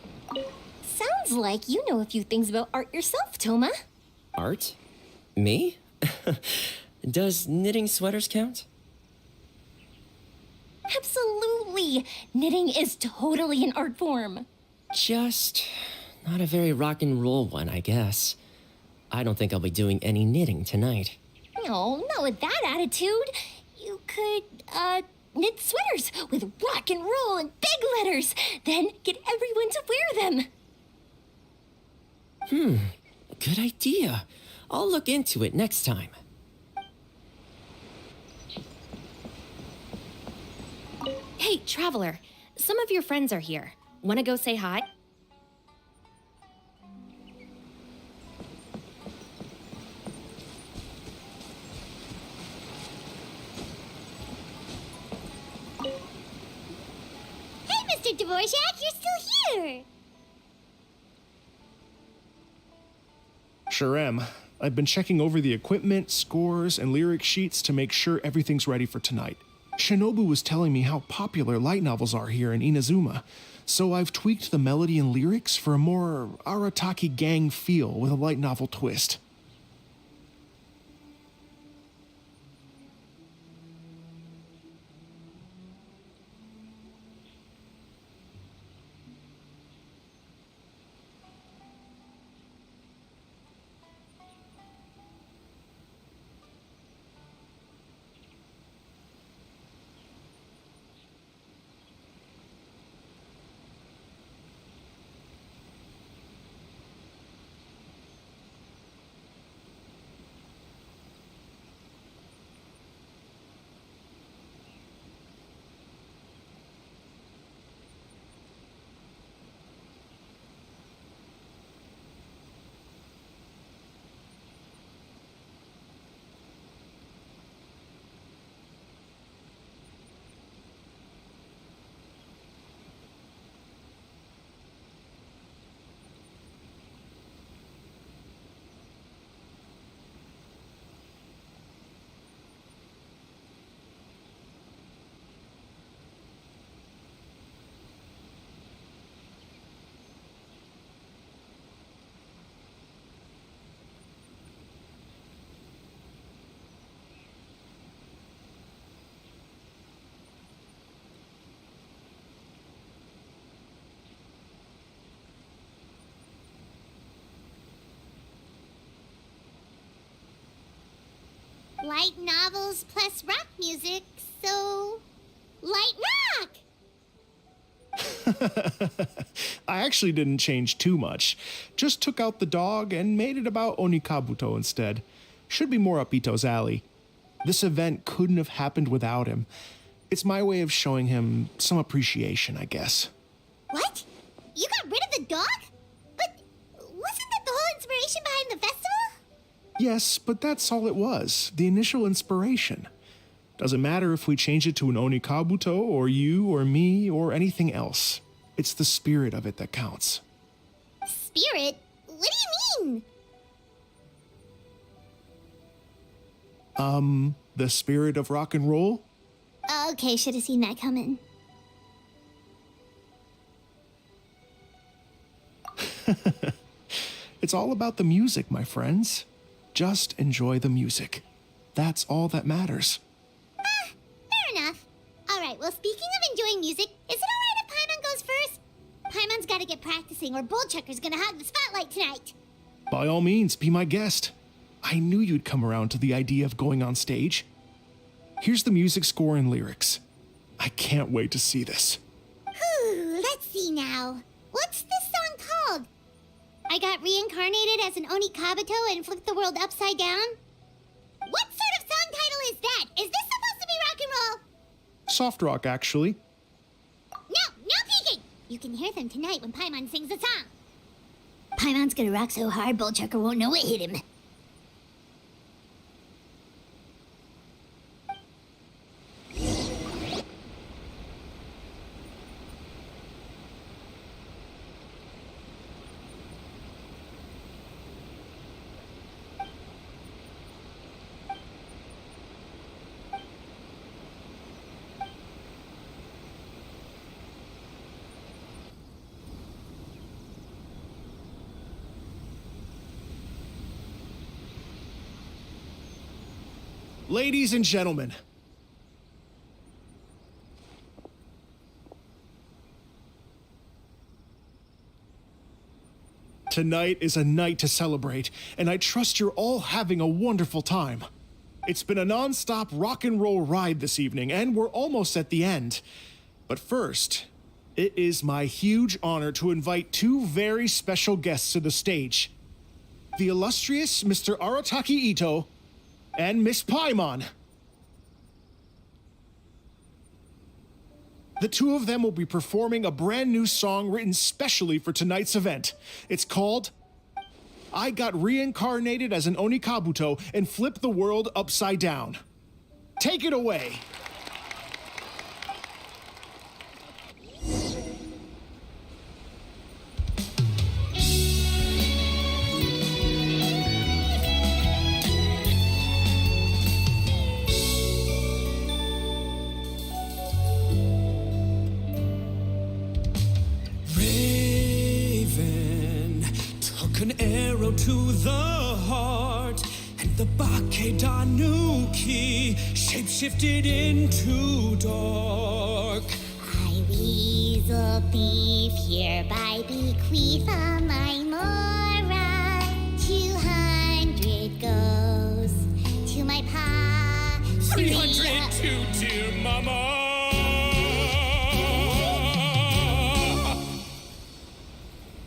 Sounds like you know a few things about art yourself, Toma. Art? Me? Does knitting sweaters count? Absolutely! Knitting is totally an art form. Just not a very rock and roll one, I guess. I don't think I'll be doing any knitting tonight. No, not with that attitude. You could, knit sweaters with rock and roll and big letters, then get everyone to wear them. Good idea. I'll look into it next time. Hey, Traveler, some of your friends are here. Wanna go say hi? Hey, Mr. Dvorak, you're still here. Sure am. I've been checking over the equipment, scores, and lyric sheets to make sure everything's ready for tonight. Shinobu was telling me how popular light novels are here in Inazuma, so I've tweaked the melody and lyrics for a more Arataki gang feel with a light novel twist. Light novels plus rock music, so... light rock! I actually didn't change too much. Just took out the dog and made it about Onikabuto instead. Should be more up Ito's alley. This event couldn't have happened without him. It's my way of showing him some appreciation, I guess. What? You got rid of the dog? But wasn't that the whole inspiration behind the festival? Yes, but that's all it was. The initial inspiration. Doesn't matter if we change it to an Onikabuto, or you, or me, or anything else. It's the spirit of it that counts. Spirit? What do you mean? The spirit of rock and roll? Okay, should have seen that coming. It's all about the music, my friends. Just enjoy the music. That's all that matters. Fair enough. Alright, well, speaking of enjoying music, is it alright if Paimon goes first? Paimon's gotta get practicing, or Bullchucker's gonna hog the spotlight tonight. By all means, be my guest. I knew you'd come around to the idea of going on stage. Here's the music score and lyrics. I can't wait to see this. Whew, let's see now. What's this song called? I got reincarnated as an Onikabuto and flipped the world upside down? What sort of song title is that? Is this supposed to be rock and roll? Soft rock, actually. No peeking! You can hear them tonight when Paimon sings the song. Paimon's gonna rock so hard, Bullchucker won't know it hit him. Ladies and gentlemen, tonight is a night to celebrate, and I trust you're all having a wonderful time. It's been a non-stop rock and roll ride this evening, and we're almost at the end. But first, it is my huge honor to invite two very special guests to the stage. The illustrious Mr. Arataki Ito and Miss Paimon. The two of them will be performing a brand new song written specially for tonight's event. It's called I Got Reincarnated as an Onikabuto and Flipped the World Upside Down. Take it away. An arrow to the heart, and the Bakedanuki shapeshifted into dark. I weasel thief hereby bequeath a my mora. 200 goes to my pa. 300 to dear mama.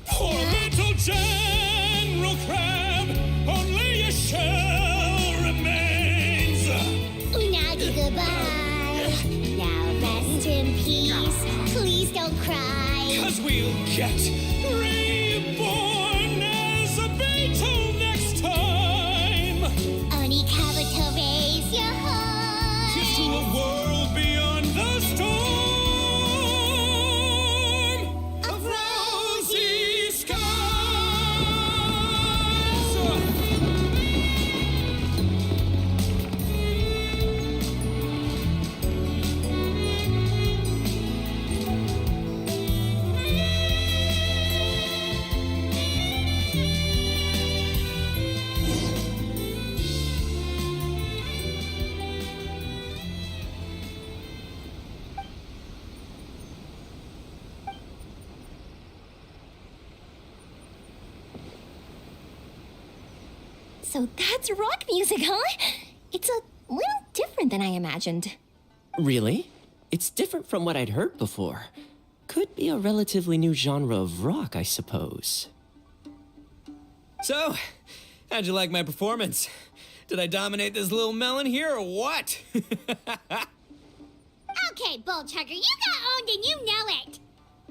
Poor little General Crab, only a shell remains. Unagi, goodbye. Now rest in peace. Please don't cry. 'Cause we'll get reborn as a beetle next time. Onikabuto, raise your heart. Here's to a world beyond the storm of rosy skies. So that's rock music, huh? It's a little different than I imagined. Really? It's different from what I'd heard before. Could be a relatively new genre of rock, I suppose. So, how'd you like my performance? Did I dominate this little melon here or what? Okay, Bullchucker, you got owned and you know it.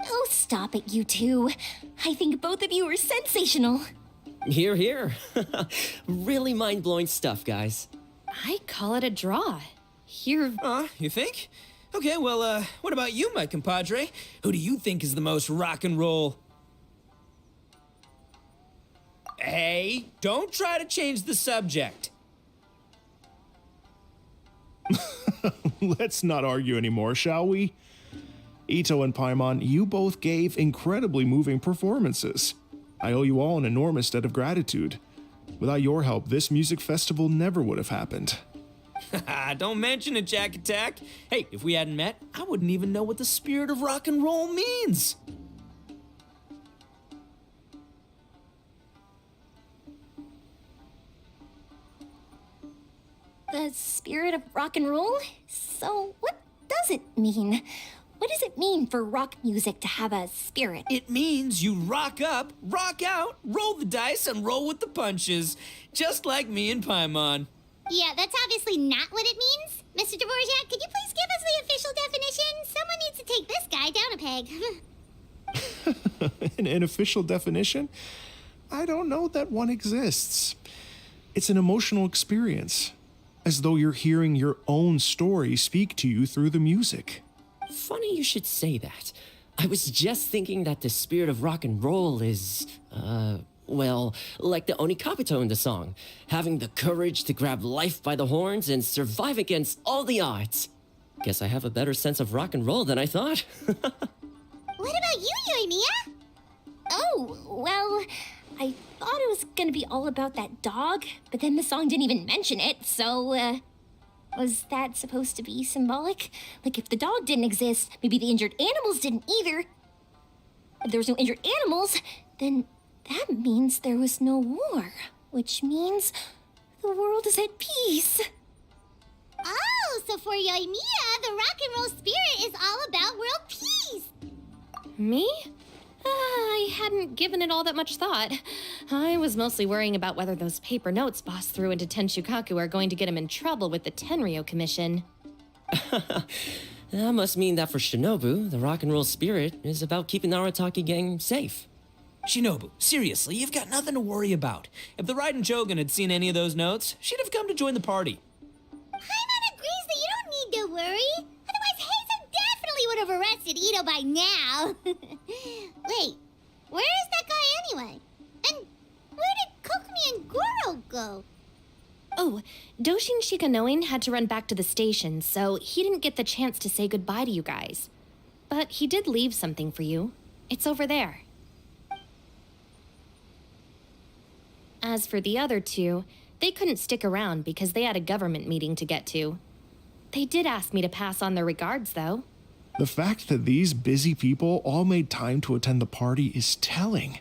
Oh, stop it, you two. I think both of you are sensational. Here, here. Really mind-blowing stuff, guys. I call it a draw. Here. You think? Okay, well, what about you, my compadre? Who do you think is the most rock and roll? Hey, don't try to change the subject. Let's not argue anymore, shall we? Ito and Paimon, you both gave incredibly moving performances. I owe you all an enormous debt of gratitude. Without your help, this music festival never would have happened. Don't mention it, Jack Attack. Hey, if we hadn't met, I wouldn't even know what the spirit of rock and roll means. The spirit of rock and roll? So, what does it mean? What does it mean for rock music to have a spirit? It means you rock up, rock out, roll the dice, and roll with the punches. Just like me and Paimon. Yeah, that's obviously not what it means. Mr. Dvorak, could you please give us the official definition? Someone needs to take this guy down a peg. An official definition? I don't know that one exists. It's an emotional experience, as though you're hearing your own story speak to you through the music. Funny you should say that. I was just thinking that the spirit of rock and roll is, well, like the Onikapito in the song, having the courage to grab life by the horns and survive against all the odds. Guess I have a better sense of rock and roll than I thought. What about you, Yoimiya? Oh, well, I thought it was gonna be all about that dog, but then the song didn't even mention it, so, was that supposed to be symbolic? Like, if the dog didn't exist, maybe the injured animals didn't either. If there was no injured animals, then that means there was no war, which means the world is at peace. Oh, so for Yoimiya, the rock and roll spirit is all about world peace. Me? I hadn't given it all that much thought. I was mostly worrying about whether those paper notes Boss threw into Tenshukaku are going to get him in trouble with the Tenryo Commission. That must mean that for Shinobu, the rock and roll spirit is about keeping the Arataki gang safe. Shinobu, seriously, you've got nothing to worry about. If the Raiden Shogun had seen any of those notes, she'd have come to join the party. Paimon agrees that you don't need to worry. Otherwise, Heizo definitely would have arrested Ito by now. Wait, where is that guy anyway? And where did Kokumi and Goro go? Oh, Doshin Shikanoin had to run back to the station, so he didn't get the chance to say goodbye to you guys. But he did leave something for you. It's over there. As for the other two, they couldn't stick around because they had a government meeting to get to. They did ask me to pass on their regards, though. The fact that these busy people all made time to attend the party is telling.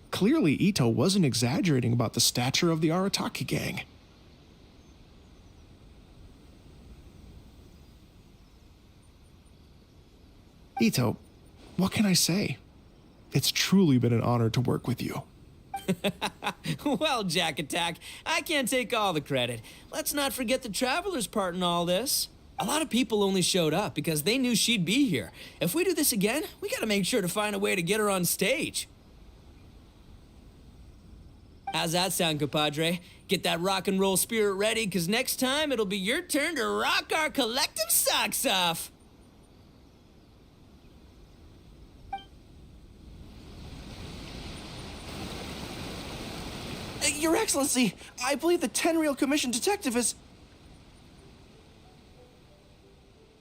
Clearly, Ito wasn't exaggerating about the stature of the Arataki gang. Ito, what can I say? It's truly been an honor to work with you. Well, Jack Attack, I can't take all the credit. Let's not forget the Traveler's part in all this. A lot of people only showed up because they knew she'd be here. If we do this again, we gotta make sure to find a way to get her on stage. How's that sound, compadre? Get that rock and roll spirit ready, because next time it'll be your turn to rock our collective socks off. Your Excellency, I believe the Tenryo Commission detective is...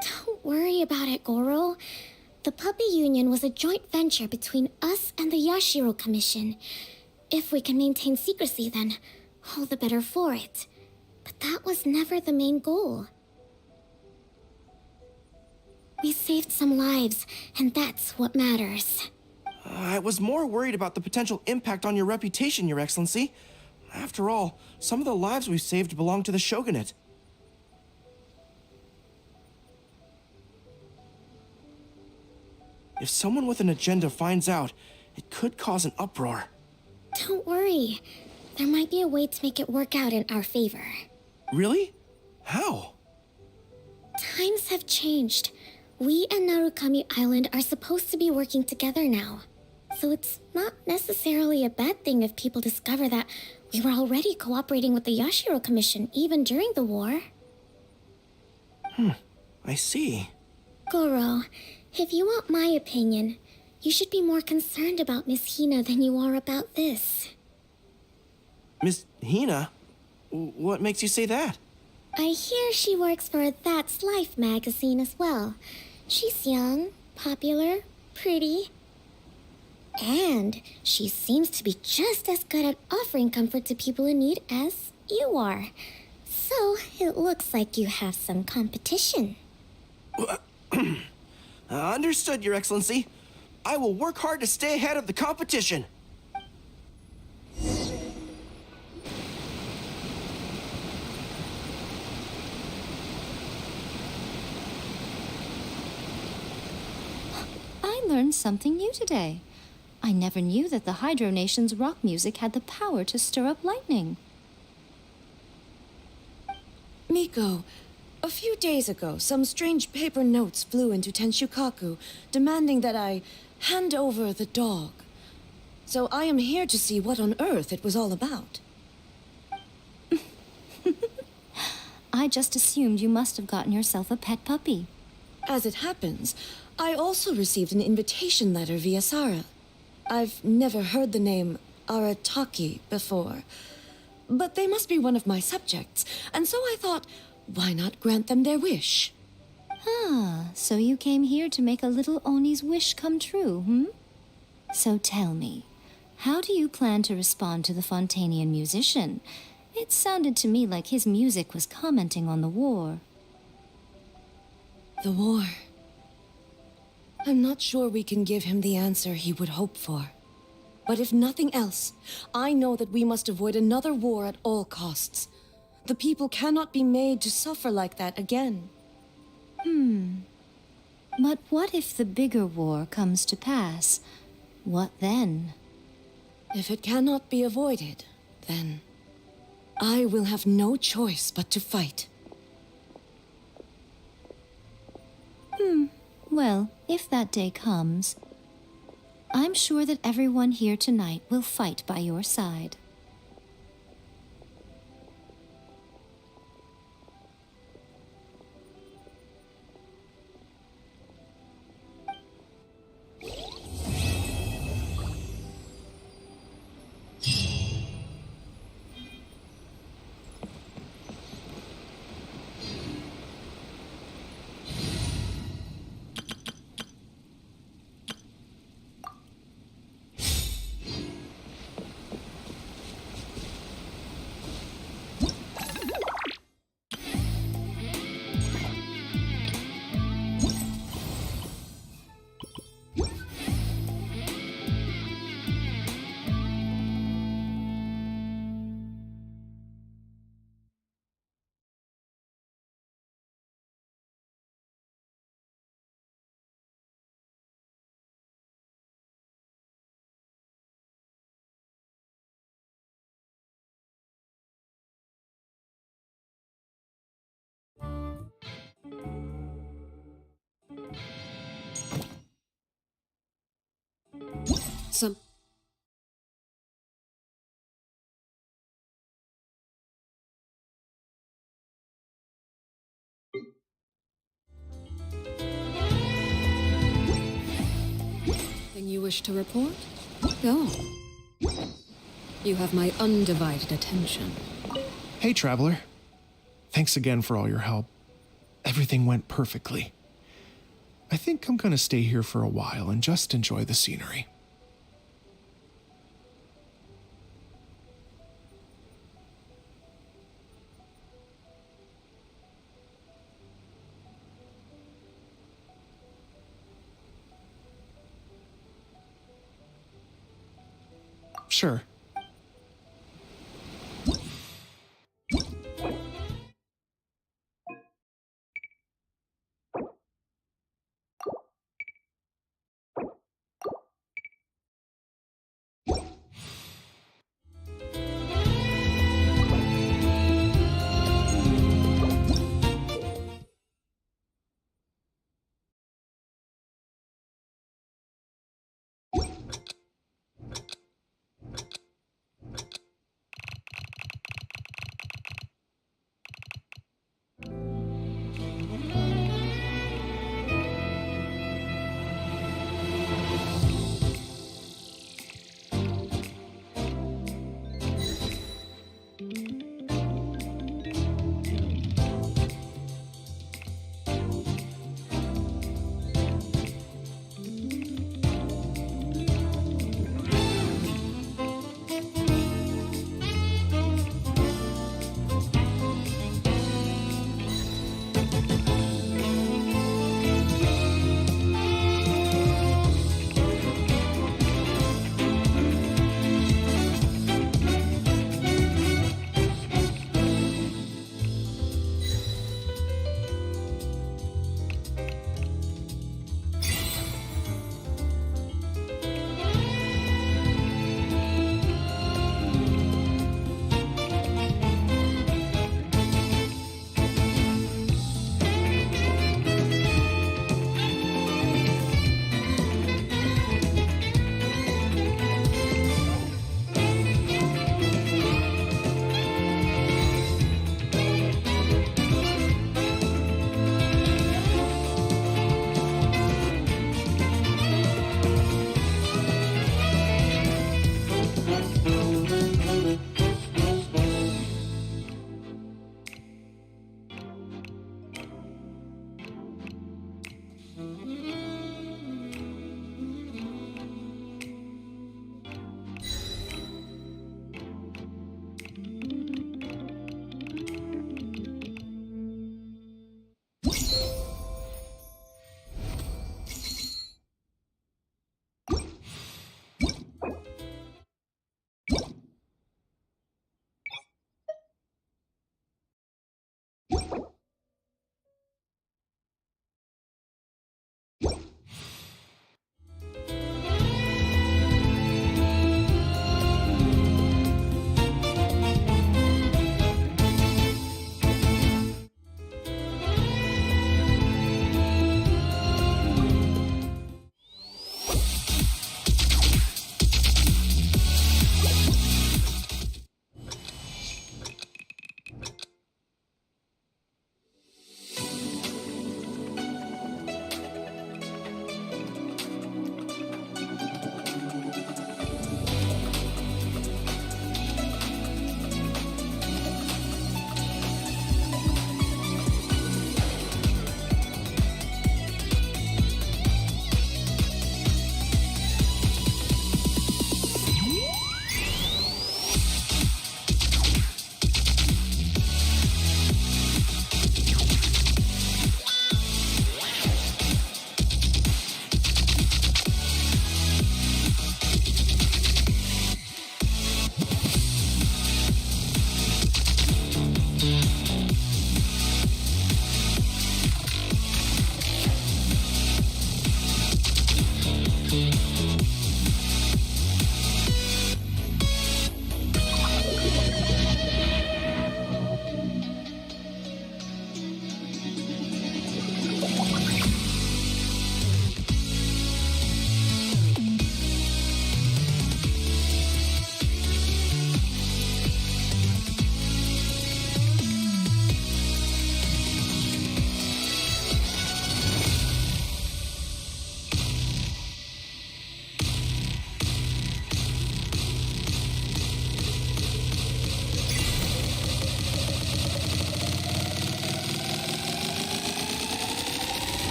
Don't worry about it, Goro. The Puppy Union was a joint venture between us and the Yashiro Commission. If we can maintain secrecy, then all the better for it. But that was never the main goal. We saved some lives, and that's what matters. I was more worried about the potential impact on your reputation, Your Excellency. After all, some of the lives we've saved belong to the Shogunate. If someone with an agenda finds out, it could cause an uproar. Don't worry. There might be a way to make it work out in our favor. Really? How? Times have changed. We and Narukami Island are supposed to be working together now. So it's not necessarily a bad thing if people discover that we were already cooperating with the Yashiro Commission even during the war. I see. Goro, if you want my opinion, you should be more concerned about Miss Hina than you are about this. Miss Hina? What makes you say that? I hear she works for That's Life magazine as well. She's young, popular, pretty. And she seems to be just as good at offering comfort to people in need as you are. So it looks like you have some competition. Understood, Your Excellency. I will work hard to stay ahead of the competition. I learned something new today. I never knew that the Hydro Nation's rock music had the power to stir up lightning. Miko, a few days ago, some strange paper notes flew into Tenshukaku, demanding that I hand over the dog. So I am here to see what on earth it was all about. I just assumed you must have gotten yourself a pet puppy. As it happens, I also received an invitation letter via Sara. I've never heard the name Arataki before, but they must be one of my subjects, and so I thought, why not grant them their wish? Ah, so you came here to make a little Oni's wish come true, hmm? So tell me, how do you plan to respond to the Fontanian musician? It sounded to me like his music was commenting on the war. The war. I'm not sure we can give him the answer he would hope for. But if nothing else, I know that we must avoid another war at all costs. The people cannot be made to suffer like that again. But what if the bigger war comes to pass? What then? If it cannot be avoided, then I will have no choice but to fight. Well, if that day comes, I'm sure that everyone here tonight will fight by your side. Some... Thing you wish to report? Go. You have my undivided attention. Hey, Traveler. Thanks again for all your help. Everything went perfectly. I think I'm gonna stay here for a while and just enjoy the scenery. Sure.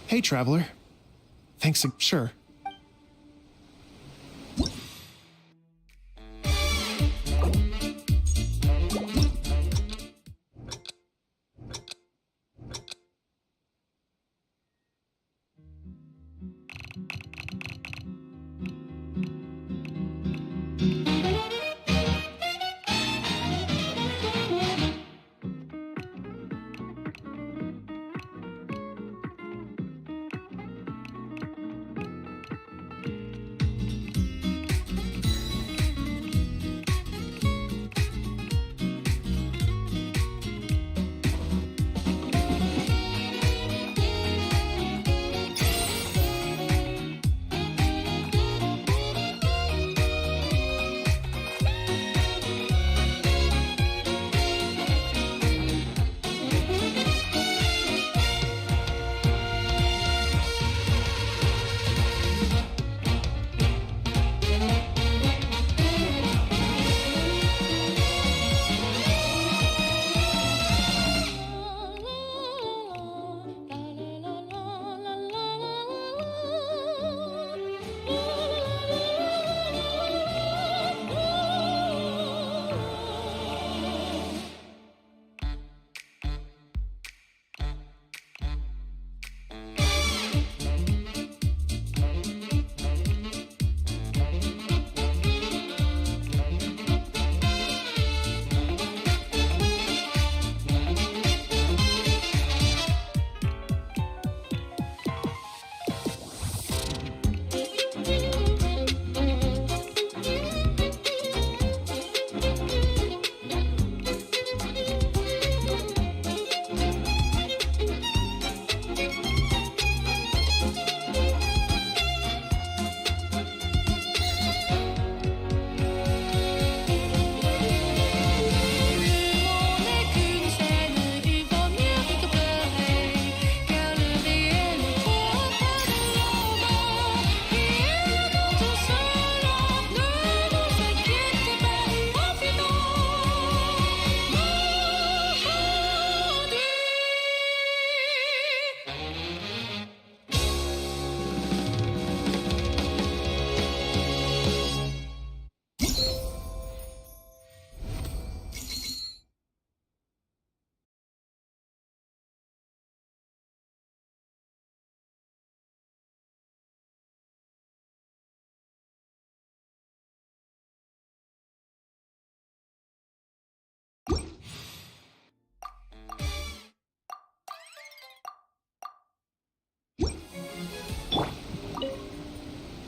Hey, traveler. Thanks. Sure.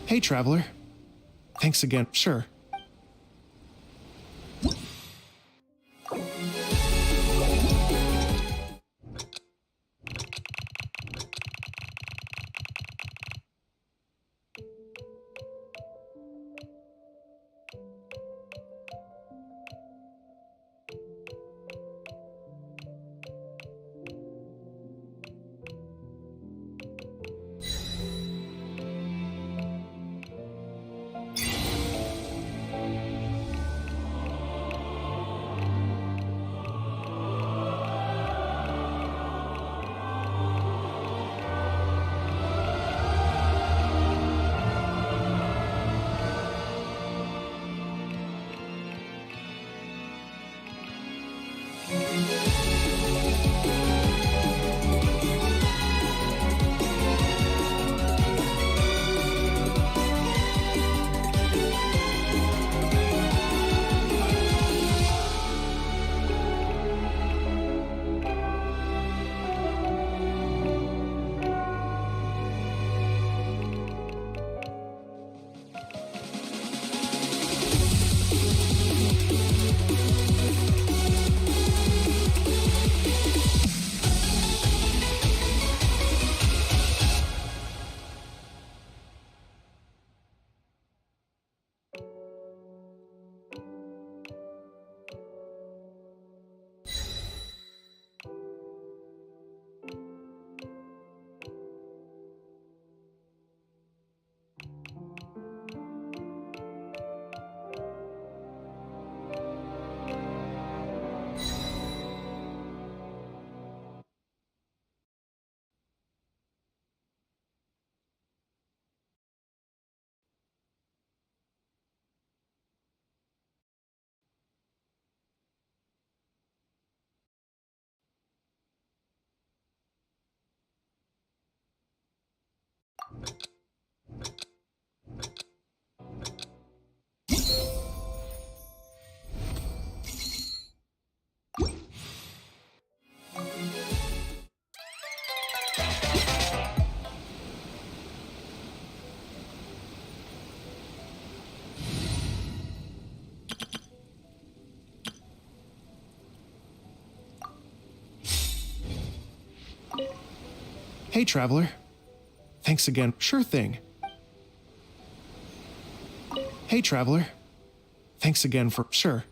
Hey, traveler. Thanks again. Sure. Hey, traveler. Thanks again. Sure thing. Hey, traveler. Thanks again for... Sure.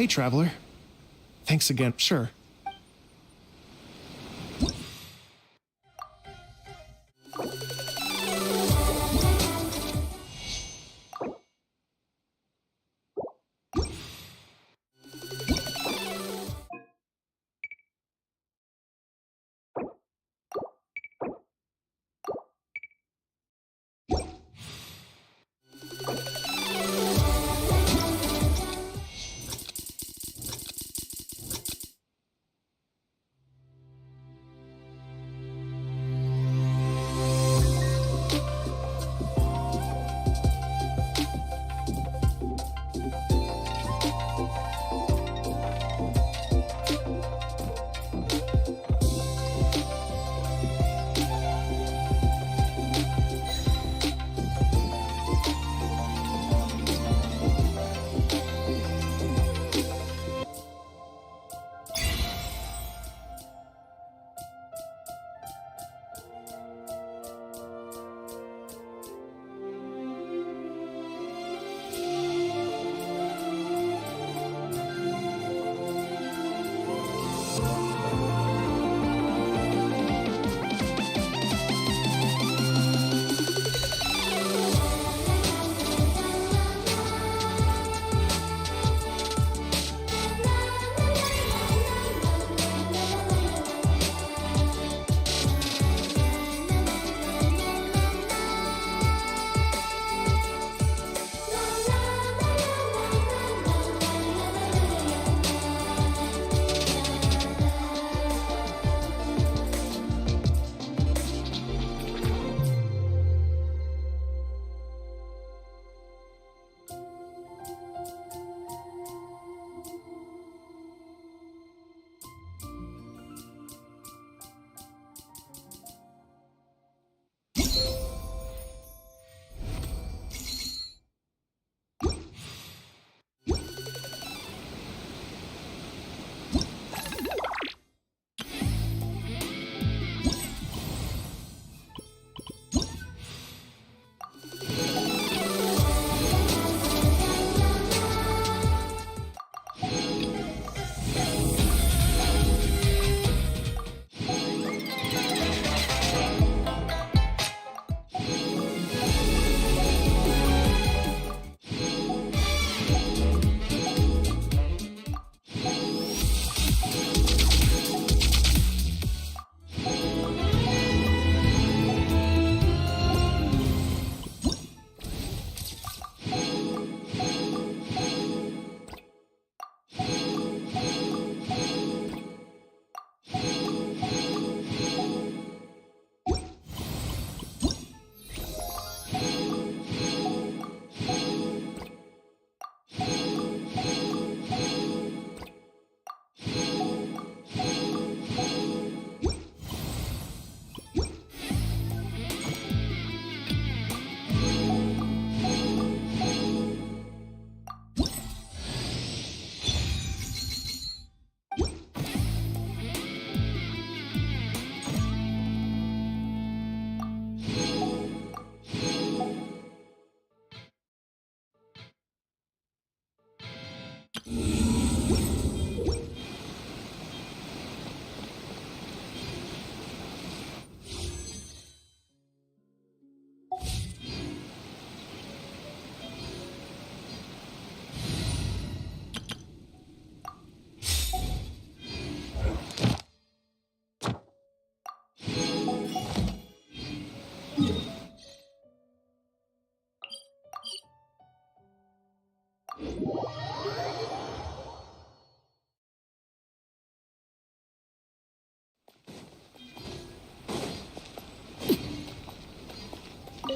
Hey, traveler. Thanks again. Sure.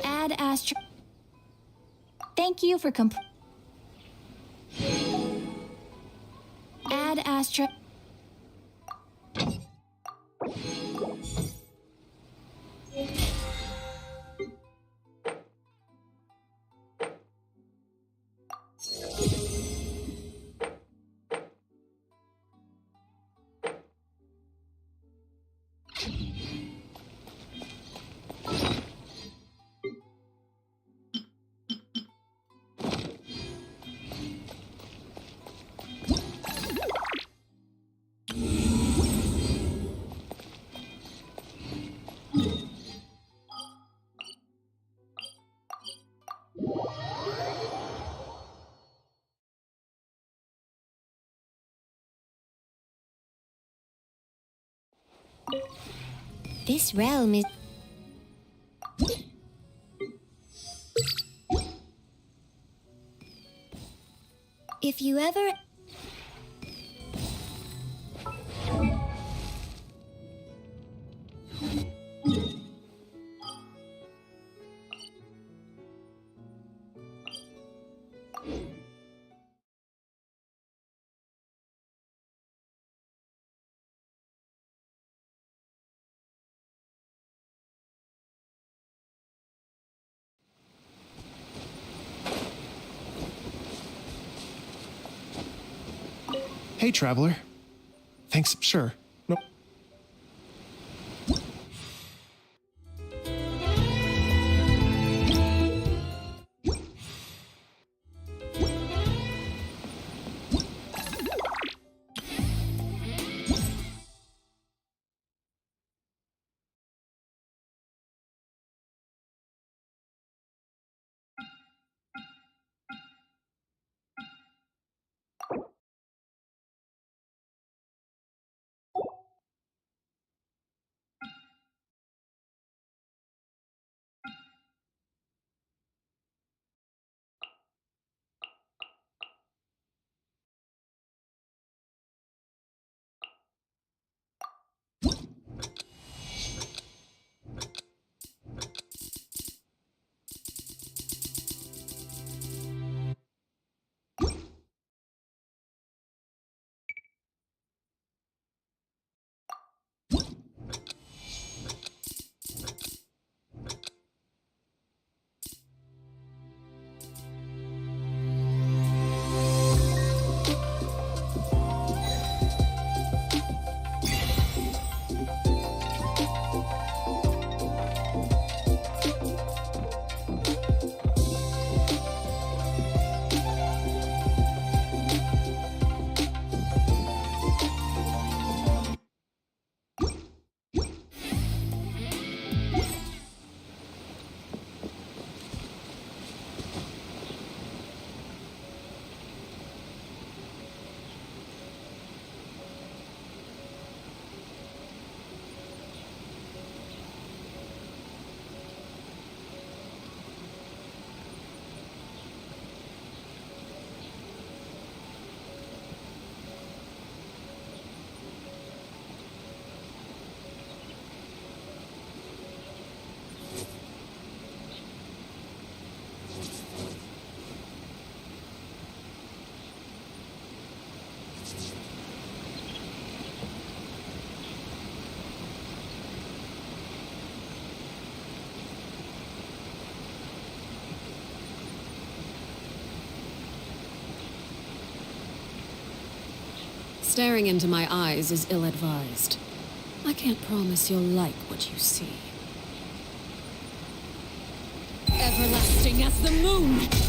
Add Astro. Thank you for Add Astro. This realm is... If you ever... Hey, traveler. Thanks, sure. No. Staring into my eyes is ill-advised. I can't promise you'll like what you see. Everlasting as the moon!